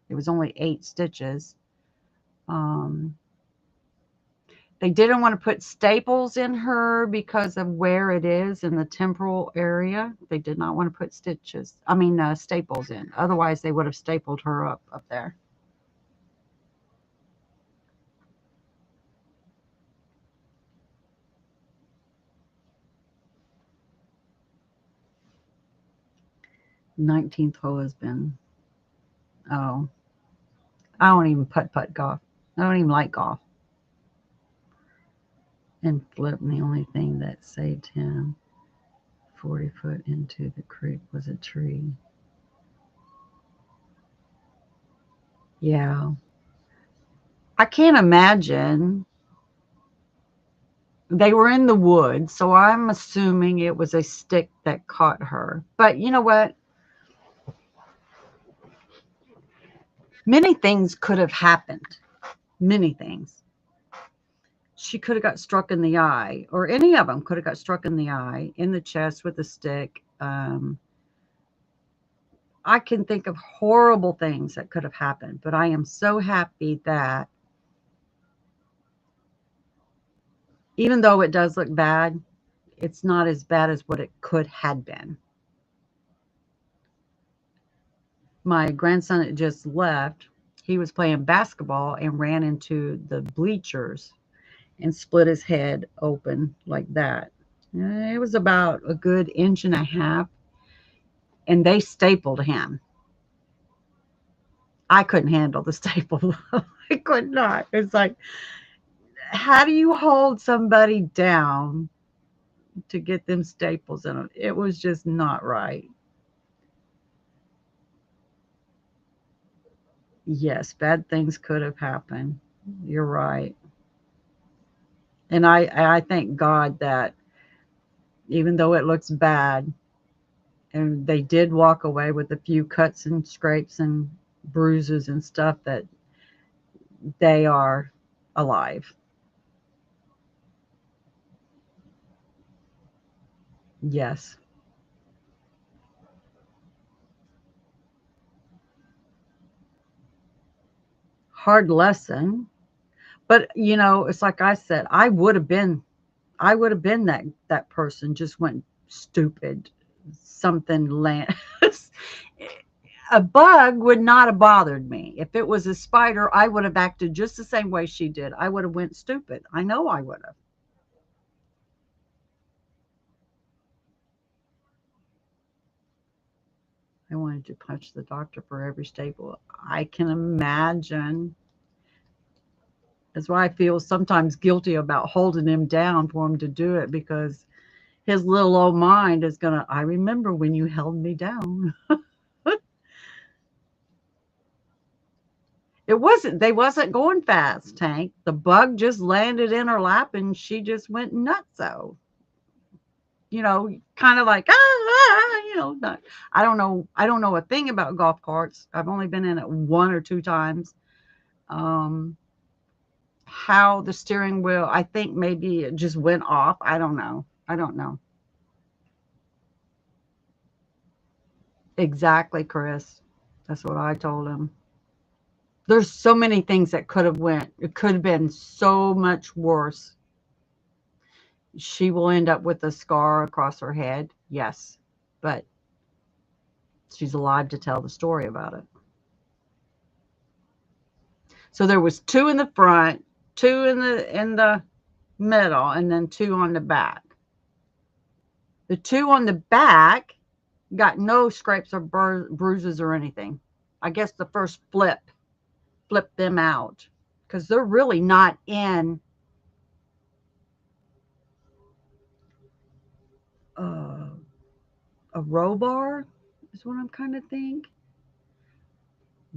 it was only 8 stitches. They didn't want to put staples in her because of where it is in the temporal area. They did not want to put staples in. Otherwise, they would have stapled her up there. '19th hole has been, oh, I don't even putt golf. I don't even like golf. And flip, and the only thing that saved him 40 foot into the creek was a tree. Yeah. I can't imagine. They were in the woods, so I'm assuming it was a stick that caught her. But you know what? Many things could have happened. Many things. She could have got struck in the eye, or any of them could have got struck in the eye, in the chest with a stick. I can think of horrible things that could have happened, but I am so happy that even though it does look bad, it's not as bad as what it could had been. My grandson that just left, he was playing basketball and ran into the bleachers and split his head open like that. It was about a good inch and a half, and they stapled him. I couldn't handle the staple. I could not. It's like, how do you hold somebody down to get them staples in them? It was just not right. Yes, bad things could have happened. You're right. And I thank God that even though it looks bad, and they did walk away with a few cuts and scrapes and bruises and stuff, that they are alive. Yes. Hard lesson. But it's like I said, I would have been that person just went stupid. Something land a bug would not have bothered me. If it was a spider, I would have acted just the same way she did. I would have went stupid. I know I would have. I wanted to punch the doctor for every staple. I can imagine. That's why I feel sometimes guilty about holding him down for him to do it, because his little old mind is gonna, I remember when you held me down. They wasn't going fast, Tank. The bug just landed in her lap and she just went nuts. So, kind of like, not, I don't know a thing about golf carts. I've only been in it one or two times. Um, how the steering wheel, I think maybe it just went off. I don't know. I don't know. Exactly, Chris. That's what I told him. There's so many things that could have went. It could have been so much worse. She will end up with a scar across her head. Yes. But she's alive to tell the story about it. So there was two in the front, two in the middle, and then two on the back. The two on the back got no scrapes or bruises or anything. I guess the first flipped them out, because they're really not in a row bar, is what I'm kind of think.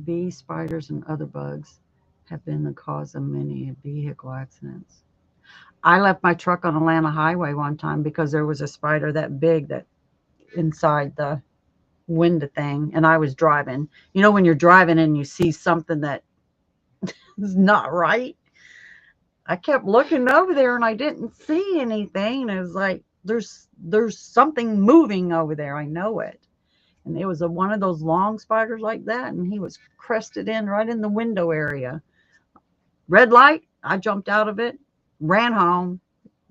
Bee, spiders, and other bugs have been the cause of many vehicle accidents. I left my truck on Atlanta Highway one time because there was a spider that big that inside the window thing, and I was driving. When you're driving and you see something that is not right, I kept looking over there and I didn't see anything. It was like, there's something moving over there. I know it. And it was one of those long spiders like that, and he was crested in right in the window area. Red light, I jumped out of it, ran home,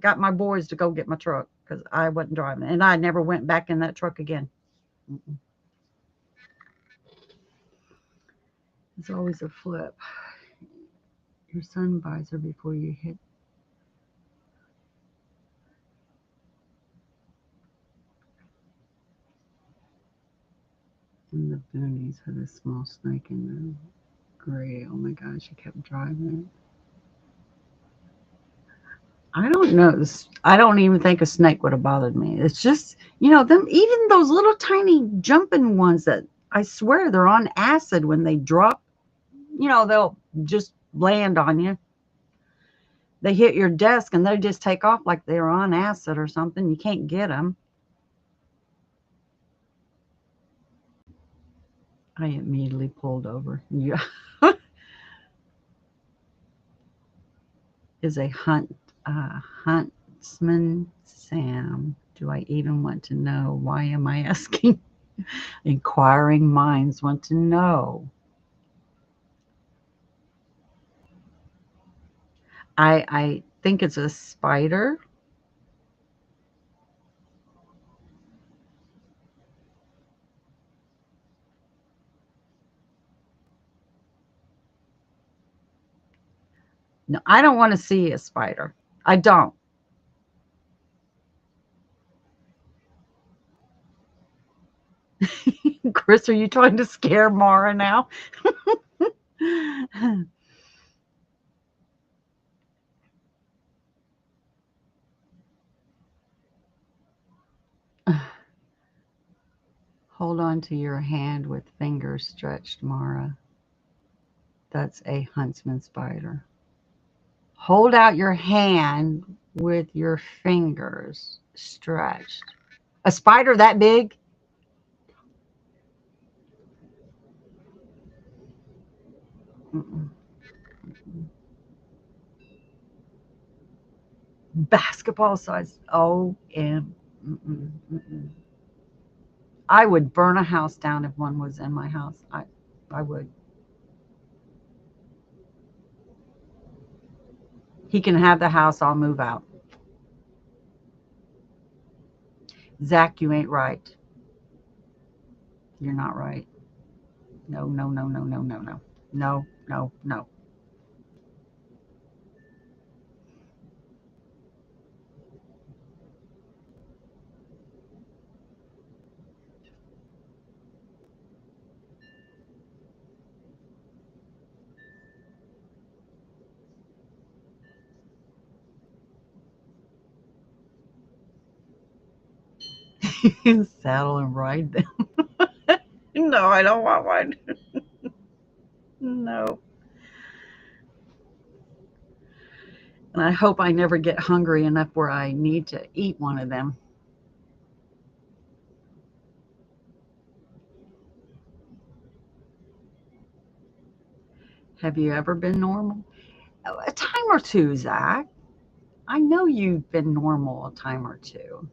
got my boys to go get my truck because I wasn't driving. And I never went back in that truck again. It's always a flip. Your sun visor before you hit. In the boonies had a small snake in the gray. Oh my gosh, I kept driving it. I don't know. I don't even think a snake would have bothered me. It's just, them, even those little tiny jumping ones that I swear they're on acid when they drop, they'll just land on you. They hit your desk and they just take off like they're on acid or something. You can't get them. I immediately pulled over. Yeah. Is a huntsman Sam. Do I even want to know? Why am I asking? Inquiring minds want to know. I think it's a spider. No, I don't want to see a spider. I don't. Chris, are you trying to scare Mara now? Hold on to your hand with fingers stretched, Mara. That's a huntsman spider. Hold out your hand with your fingers stretched. A spider that big? Mm-mm. Basketball size. Mm-mm, mm-mm. I would burn a house down if one was in my house. I would. He can have the house. I'll move out. Zach, you ain't right. You're not right. No, no, no, no, no, no, no. No, no, no. Saddle and ride them. No, I don't want one. No. And I hope I never get hungry enough where I need to eat one of them. Have you ever been normal? A time or two, Zach. I know you've been normal a time or two.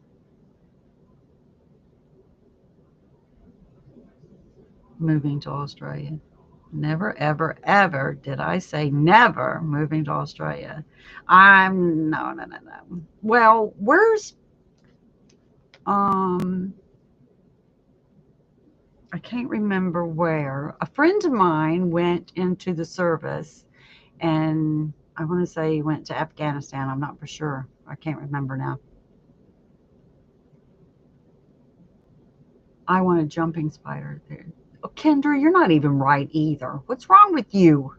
Moving to Australia. Never, ever, ever did I say never moving to Australia. I'm no, no, no, no. Well, where's um I can't remember where. A friend of mine went into the service, and I want to say he went to Afghanistan. I'm not for sure. I can't remember now. I want a jumping spider there. Oh, Kendra, you're not even right either. What's wrong with you?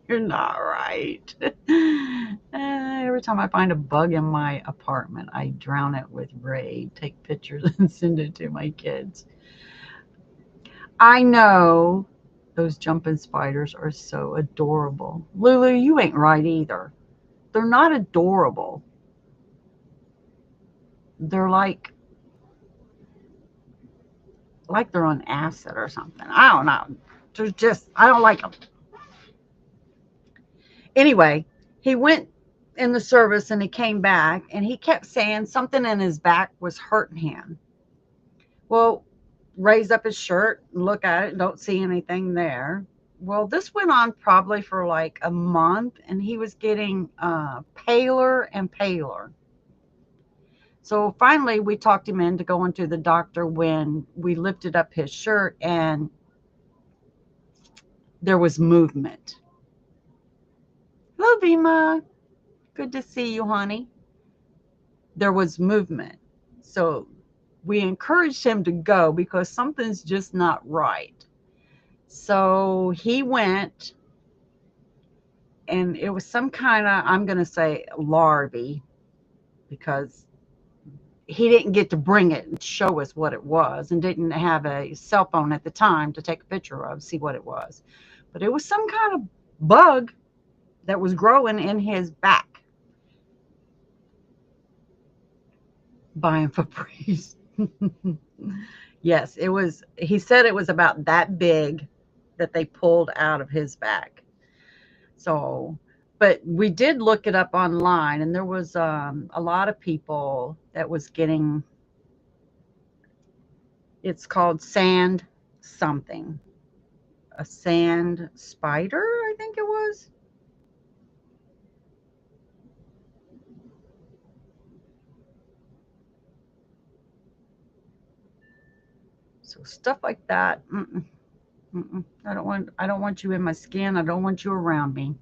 You're not right. Every time I find a bug in my apartment, I drown it with Raid, take pictures, and send it to my kids. I know those jumping spiders are so adorable. Lulu, you ain't right either. They're not adorable. They're like they're on acid or something. I don't know. They're just I don't like them. Anyway, he went in the service and he came back and he kept saying something in his back was hurting him. Well, raise up his shirt, look at it, don't see anything there. Well, this went on probably for like a month, and he was getting paler and paler. So finally, we talked him into going to the doctor when we lifted up his shirt and there was movement. Hello, Vima. Good to see you, honey. There was movement. So we encouraged him to go because something's just not right. So he went, and it was some kind of, I'm going to say, larvae, because he didn't get to bring it and show us what it was, and didn't have a cell phone at the time to take a picture of, see what it was. But it was some kind of bug that was growing in his back. Buying Febreze. Yes, it was. He said it was about that big that they pulled out of his back. So But we did look it up online, and there was a lot of people that was getting, it's called sand something, a sand spider, I think it was. So stuff like that. I don't want you in my skin. I don't want you around me.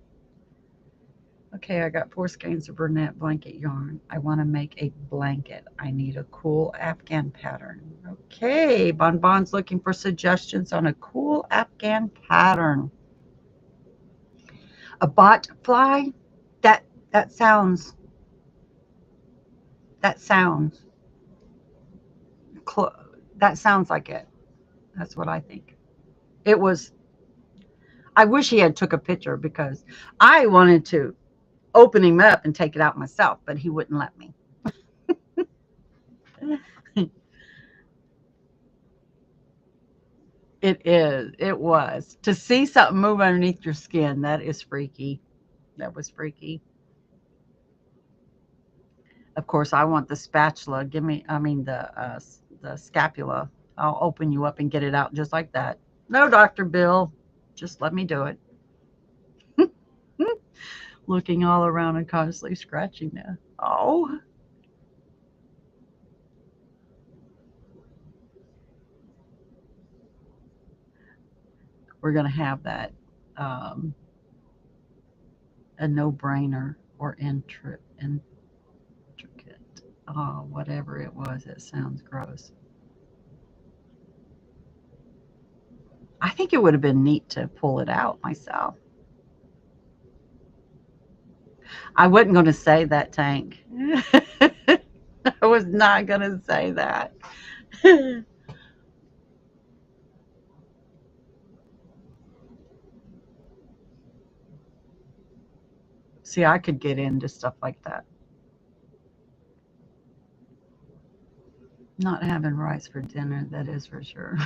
Okay, I got 4 skeins of Bernat blanket yarn. I want to make a blanket. I need a cool Afghan pattern. Okay, Bonbon's looking for suggestions on a cool Afghan pattern. A bot fly? That sounds that sounds that sounds like it. That's what I think. It was. I wish he had took a picture because I wanted to open him up and take it out myself, but he wouldn't let me. It is. It was. To see something move underneath your skin, that is freaky. That was freaky. Of course, I want the spatula. Give me, I mean, the scapula. I'll open you up and get it out just like that. No, Dr. Bill. Just let me do it. Looking all around and constantly scratching there. Oh. We're going to have that a no-brainer or intricate. Oh, whatever it was, it sounds gross. I think it would have been neat to pull it out myself. I wasn't going to say that, Tank. I was not going to say that. See, I could get into stuff like that. Not having rice for dinner, that is for sure.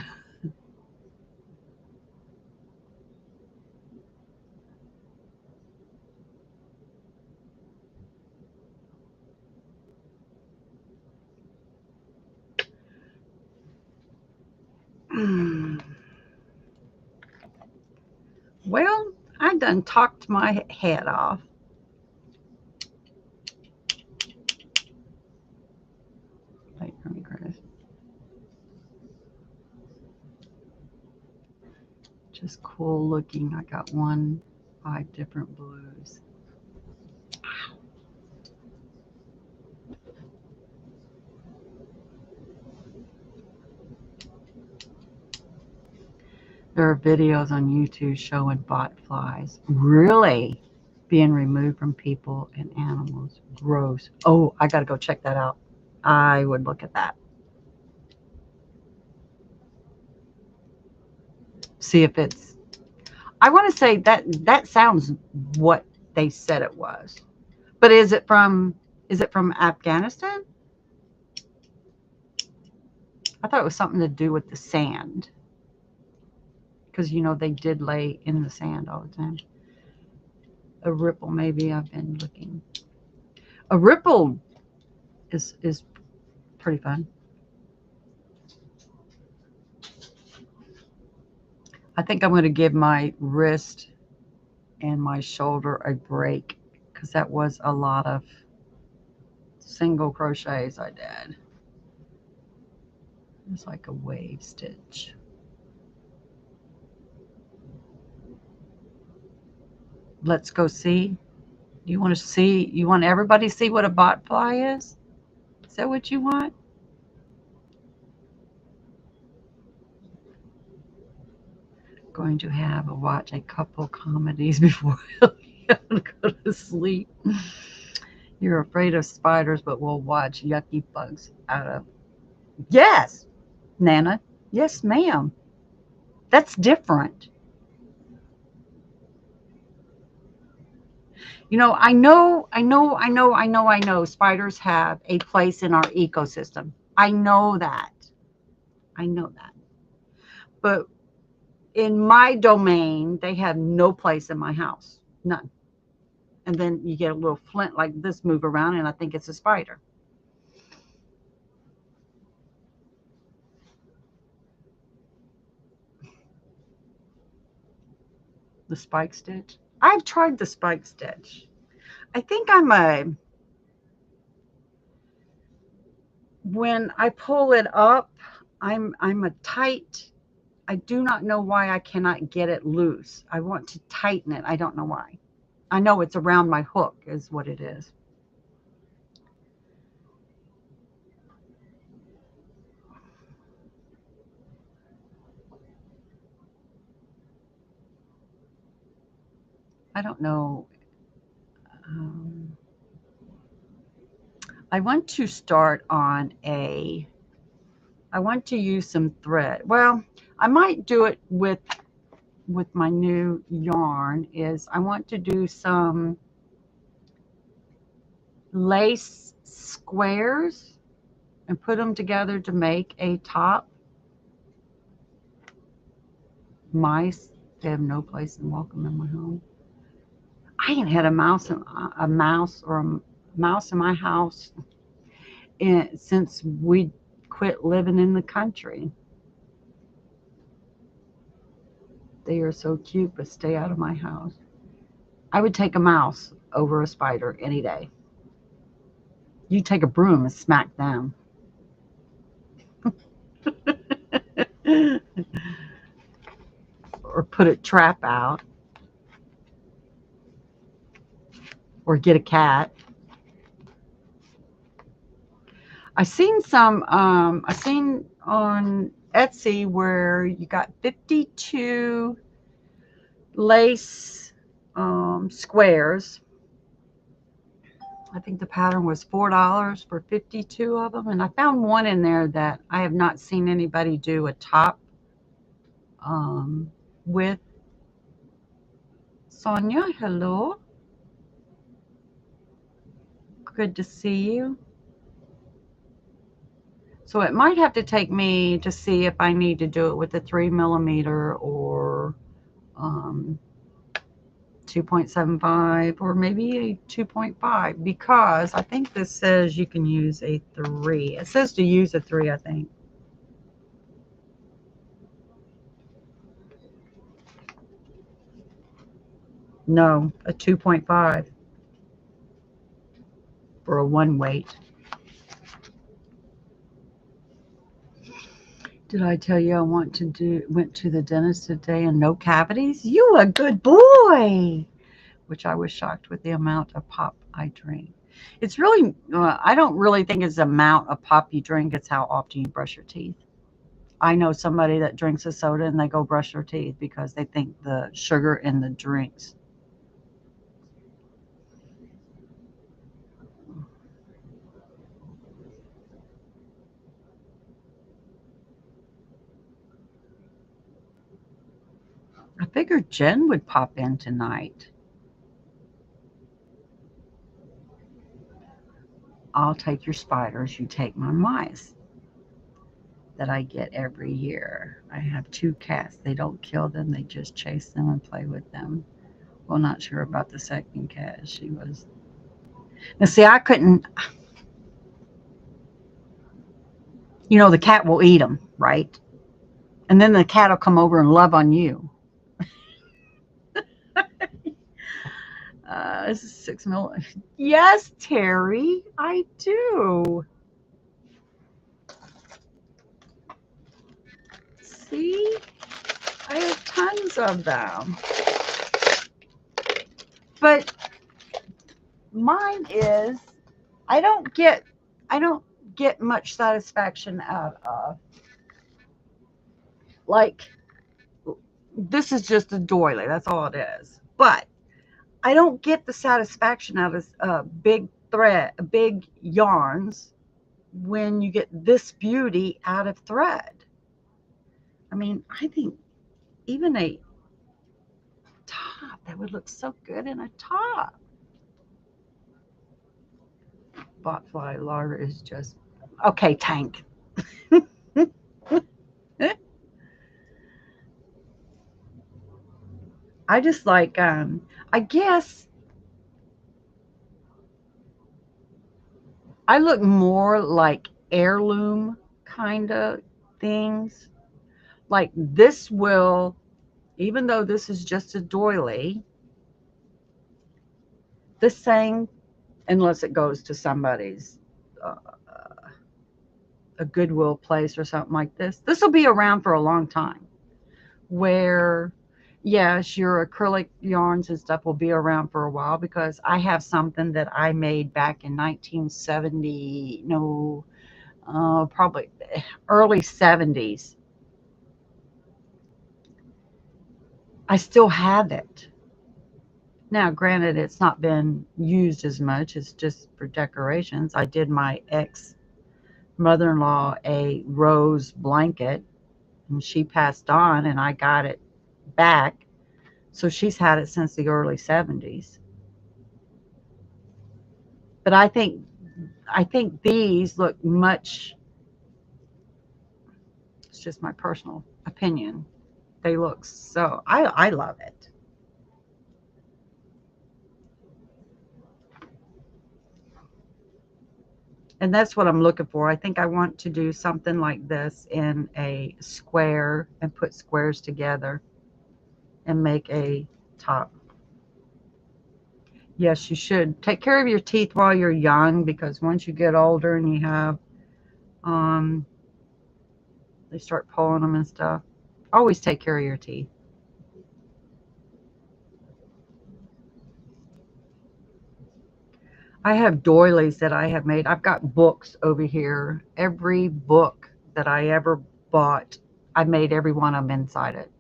Well, I done talked my head off. Wait for me, Chris. Just cool looking. I got 5 different blues. There are videos on YouTube showing bot flies really being removed from people and animals. Gross. Oh, I got to go check that out. I would look at that. See if it's, I want to say that sounds what they said it was. But is it from Afghanistan? I thought it was something to do with the sand. Because, you know, they did lay in the sand all the time. A ripple, maybe I've been looking. A ripple is pretty fun. I think I'm going to give my wrist and my shoulder a break because that was a lot of single crochets I did. It's like a wave stitch. Let's go see. You want to see? You want everybody to see what a bot fly is? Is that what you want? Going to have watch a couple comedies before I go to sleep. You're afraid of spiders, but we'll watch yucky bugs out of. Yes, Nana. Yes, ma'am. That's different. You know, I know spiders have a place in our ecosystem. I know that. I know that. But in my domain, they have no place in my house. None. and then you get a little flint like this move around, and I think it's a spider. The spike stitch. I've tried the spike stitch. I think when I pull it up, I'm a tight. I do not know why I cannot get it loose. I want to tighten it. I don't know why. I know it's around my hook is what it is. I don't know. I want to start on I want to use some thread. Well, I might do it with my new yarn is I want to do some lace squares and put them together to make a top. Mice, they have no place in welcome in my home. I ain't had a mouse in my house since we quit living in the country. They are so cute, but stay out of my house. I would take a mouse over a spider any day. You take a broom and smack them. Or put a trap out. Or get a cat. I seen on Etsy where you got 52 lace squares. I think the pattern was $4 for 52 of them. And I found one in there that I have not seen anybody do a top with. Sonia, hello. Good to see you. So it might have to take me to see if I need to do it with a 3mm or 2.75 or maybe a 2.5 because I think this says you can use a 3. It says to use a 3, I think. No, a 2.5 for a 1 weight. Did I tell you I went to the dentist today and no cavities? You a good boy. Which I was shocked with the amount of pop I drink. It's really, I don't really think it's the amount of pop you drink. It's how often you brush your teeth. I know somebody that drinks a soda and they go brush their teeth because they think the sugar in the drinks. I figured Jen would pop in tonight. I'll take your spiders, you take my mice that I get every year. I have 2 cats. They don't kill them, they just chase them and play with them. Well, not sure about the second cat. She was. Now, see, I couldn't. You know, the cat will eat them, right? And then the cat will come over and love on you. This is 6 mil. Yes, Terry, I do. See, I have tons of them. But mine is, I don't get much satisfaction out of. Like, this is just a doily. That's all it is. But I don't get the satisfaction out of big yarns when you get this beauty out of thread. I mean, I think even a top, that would look so good in a top. Botfly larva is just, okay, Tank. I just like, I guess I look more like heirloom kind of things. Like this will, even though this is just a doily, this thing, unless it goes to somebody's uh, a Goodwill place or something like this will be around for a long time. Where, yes, your acrylic yarns and stuff will be around for a while because I have something that I made back in 1970, no, probably early 70s. I still have it. Now, granted, it's not been used as much, it's just for decorations. I did my ex mother in law a rose blanket, and she passed on, and I got it back. So she's had it since the early 70s. But I think these look much, it's just my personal opinion. They look so, I love it. And that's what I'm looking for. I think I want to do something like this in a square and put squares together and make a top. Yes, you should take care of your teeth while you're young, because once you get older and you have, um, they start pulling them and stuff. Always take care of your teeth. I have doilies that I have made. I've got books over here. Every book that I ever bought, I made every one of them inside it.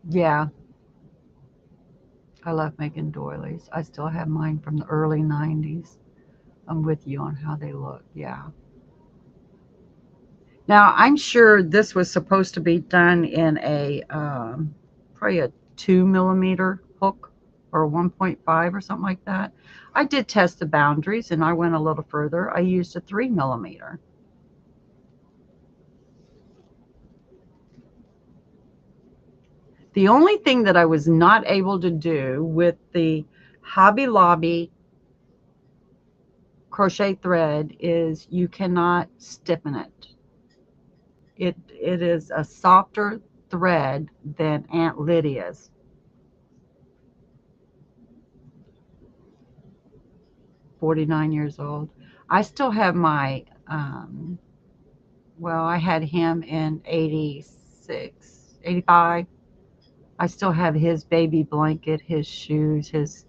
Yeah, I love making doilies. I still have mine from the early 90s. I'm with you on how they look. Yeah. Now, I'm sure this was supposed to be done in a probably a 2 millimeter hook or a 1.5 or something like that. I did test the boundaries and I went a little further. I used a 3 millimeter. The only thing that I was not able to do with the Hobby Lobby crochet thread is you cannot stiffen it. It is a softer thread than Aunt Lydia's. 49 years old. I still have my, well, I had him in 86, 85. I still have his baby blanket, his shoes, his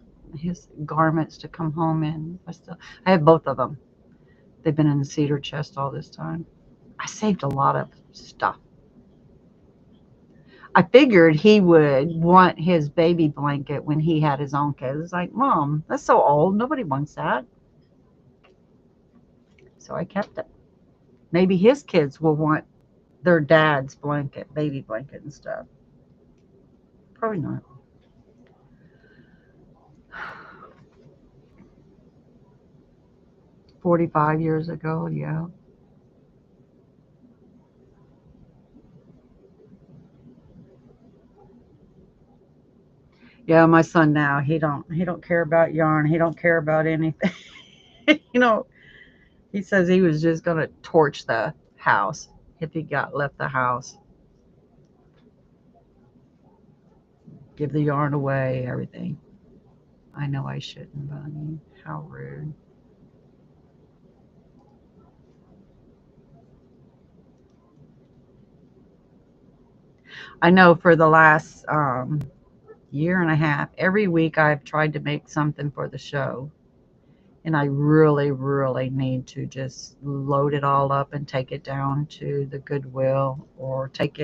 garments to come home in. I have both of them. They've been in the cedar chest all this time. I saved a lot of stuff. I figured he would want his baby blanket when he had his own kids. It's like, Mom, that's so old. Nobody wants that. So I kept it. Maybe his kids will want their dad's blanket, baby blanket and stuff. Probably not. 45 years ago, yeah. Yeah, my son now, he don't care about yarn. He don't care about anything. you know, he says he was just gonna torch the house if he got left the house. Give the yarn away, everything. I know I shouldn't, but I mean, how rude. I know for the last year and a half, every week I've tried to make something for the show. And I really, really need to just load it all up and take it down to the Goodwill, or take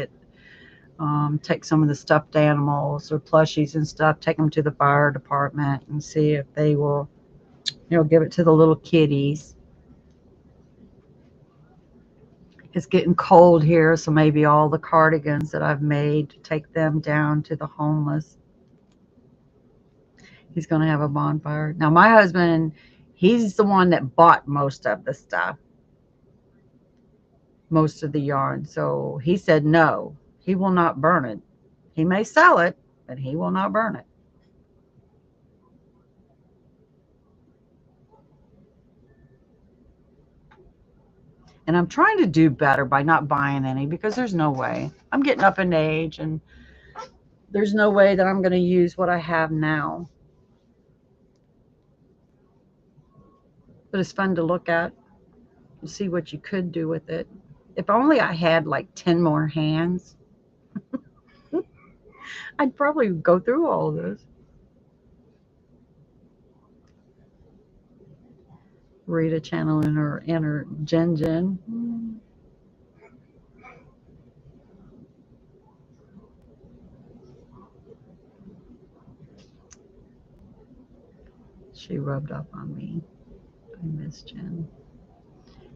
some of the stuffed animals or plushies and stuff, take them to the fire department and see if they will, give it to the little kitties. It's getting cold here, so maybe all the cardigans that I've made, take them down to the homeless. He's going to have a bonfire. Now, my husband, he's the one that bought most of the stuff, most of the yarn. So he said no, he will not burn it. He may sell it, but he will not burn it. And I'm trying to do better by not buying any because there's no way. I'm getting up in age and there's no way that I'm going to use what I have now. But it's fun to look at and see what you could do with it. If only I had like 10 more hands, I'd probably go through all of this. Rita channel in her Jen. She rubbed off on me. I miss Jen.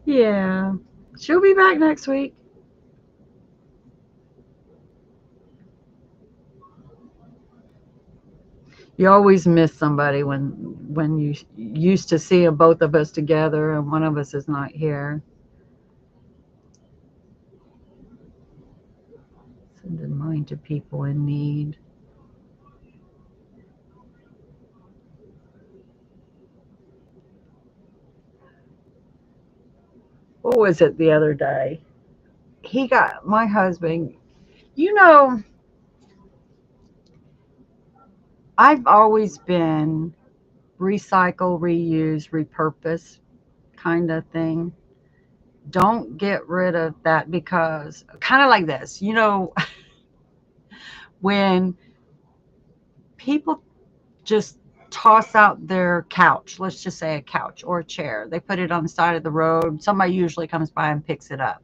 Yeah. She'll be back next week. You always miss somebody when you used to see both of us together and one of us is not here. Sending mine to people in need. What was it the other day? He got my husband, you know, I've always been recycle, reuse, repurpose kind of thing. Don't get rid of that because kind of like this, when people just toss out their couch, let's just say a couch or a chair, they put it on the side of the road, somebody usually comes by and picks it up.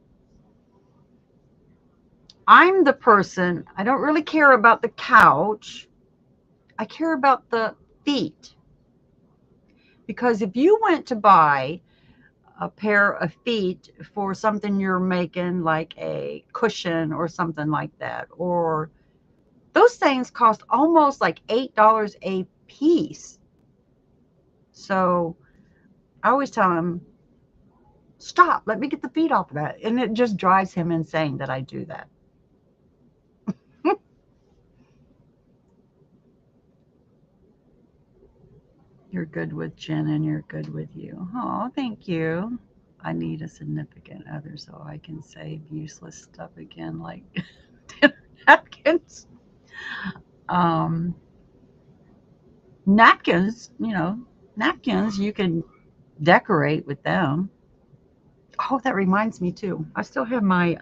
I'm the person, I don't really care about the couch, I care about the feet. Because if you went to buy a pair of feet for something you're making, like a cushion or something like that, or those things cost almost like $8 a piece. So I always tell him, stop, let me get the feet off of that. And it just drives him insane that I do that. You're good with Jen and you're good with you. Oh, thank you. I need a significant other so I can save useless stuff again, like napkins. Um, napkins, napkins, you can decorate with them. Oh, that reminds me too. I still have my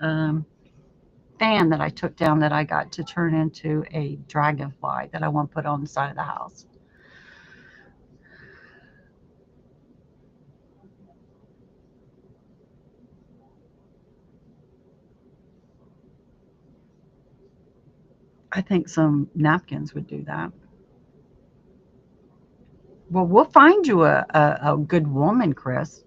fan that I took down that I got to turn into a dragonfly that I want to put on the side of the house. I think some napkins would do that. Well, we'll find you a good woman, Chris.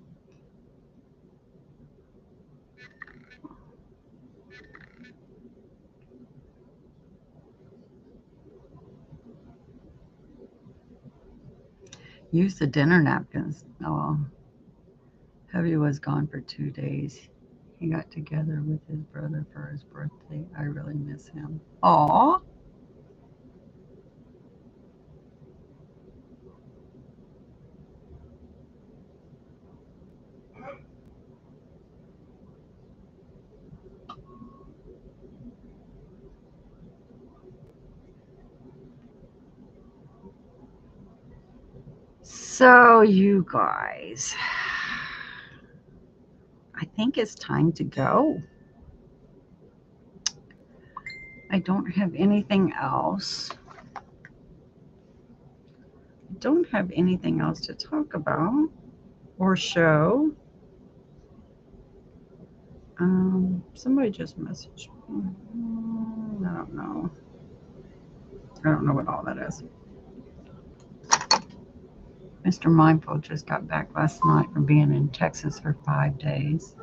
Use the dinner napkins. Oh, Heavy was gone for 2 days. He got together with his brother for his birthday. I really miss him. Aw. So, you guys, I think it's time to go. I don't have anything else. I don't have anything else to talk about or show. Somebody just messaged me. I don't know. I don't know what all that is. Mr. Mindful just got back last night from being in Texas for 5 days.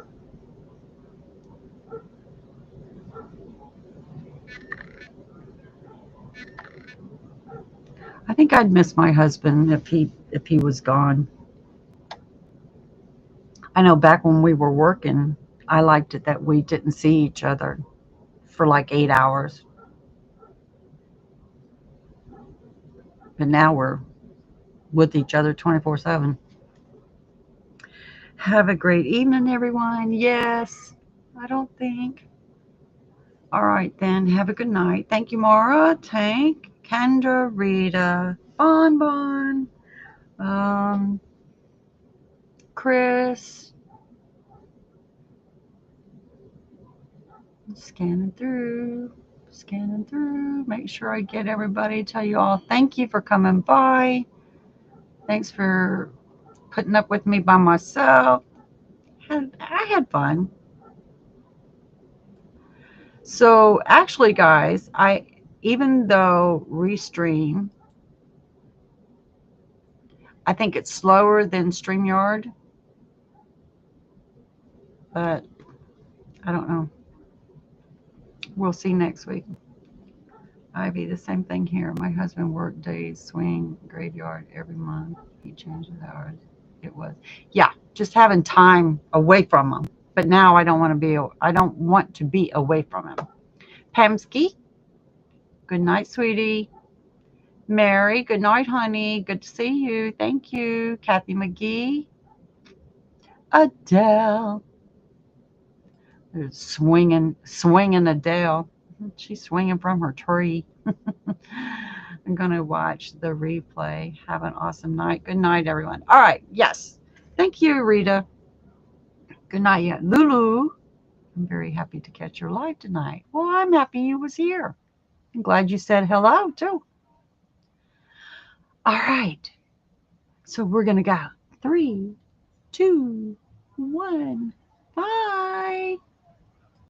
I think I'd miss my husband if he was gone. I know back when we were working, I liked it that we didn't see each other for like 8 hours. But now we're with each other 24/7. Have a great evening, everyone. Yes, I don't think. All right, then. Have a good night. Thank you, Mara, Tank, Kendra, Rita, Bon Bon, um, Chris. Scanning through, scanning through. Make sure I get everybody. Tell you all thank you for coming by. Thanks for putting up with me by myself. I had fun. So actually, guys, even though Restream, I think it's slower than StreamYard, but I don't know. We'll see next week. Ivy, the same thing here. My husband worked days, swing, graveyard every month. He changed his hours. It was, yeah, just having time away from him. But now I don't want to be away from him. Pamsky, good night, sweetie. Mary, good night, honey. Good to see you. Thank you. Kathy McGee. Adele. Swinging Adele. She's swinging from her tree. I'm going to watch the replay. Have an awesome night. Good night, everyone. All right. Yes. Thank you, Rita. Good night. Yeah. Lulu. I'm very happy to catch your live tonight. Well, I'm happy you was here. I'm glad you said hello, too. All right. So we're going to go. 3, 2, 1. Bye.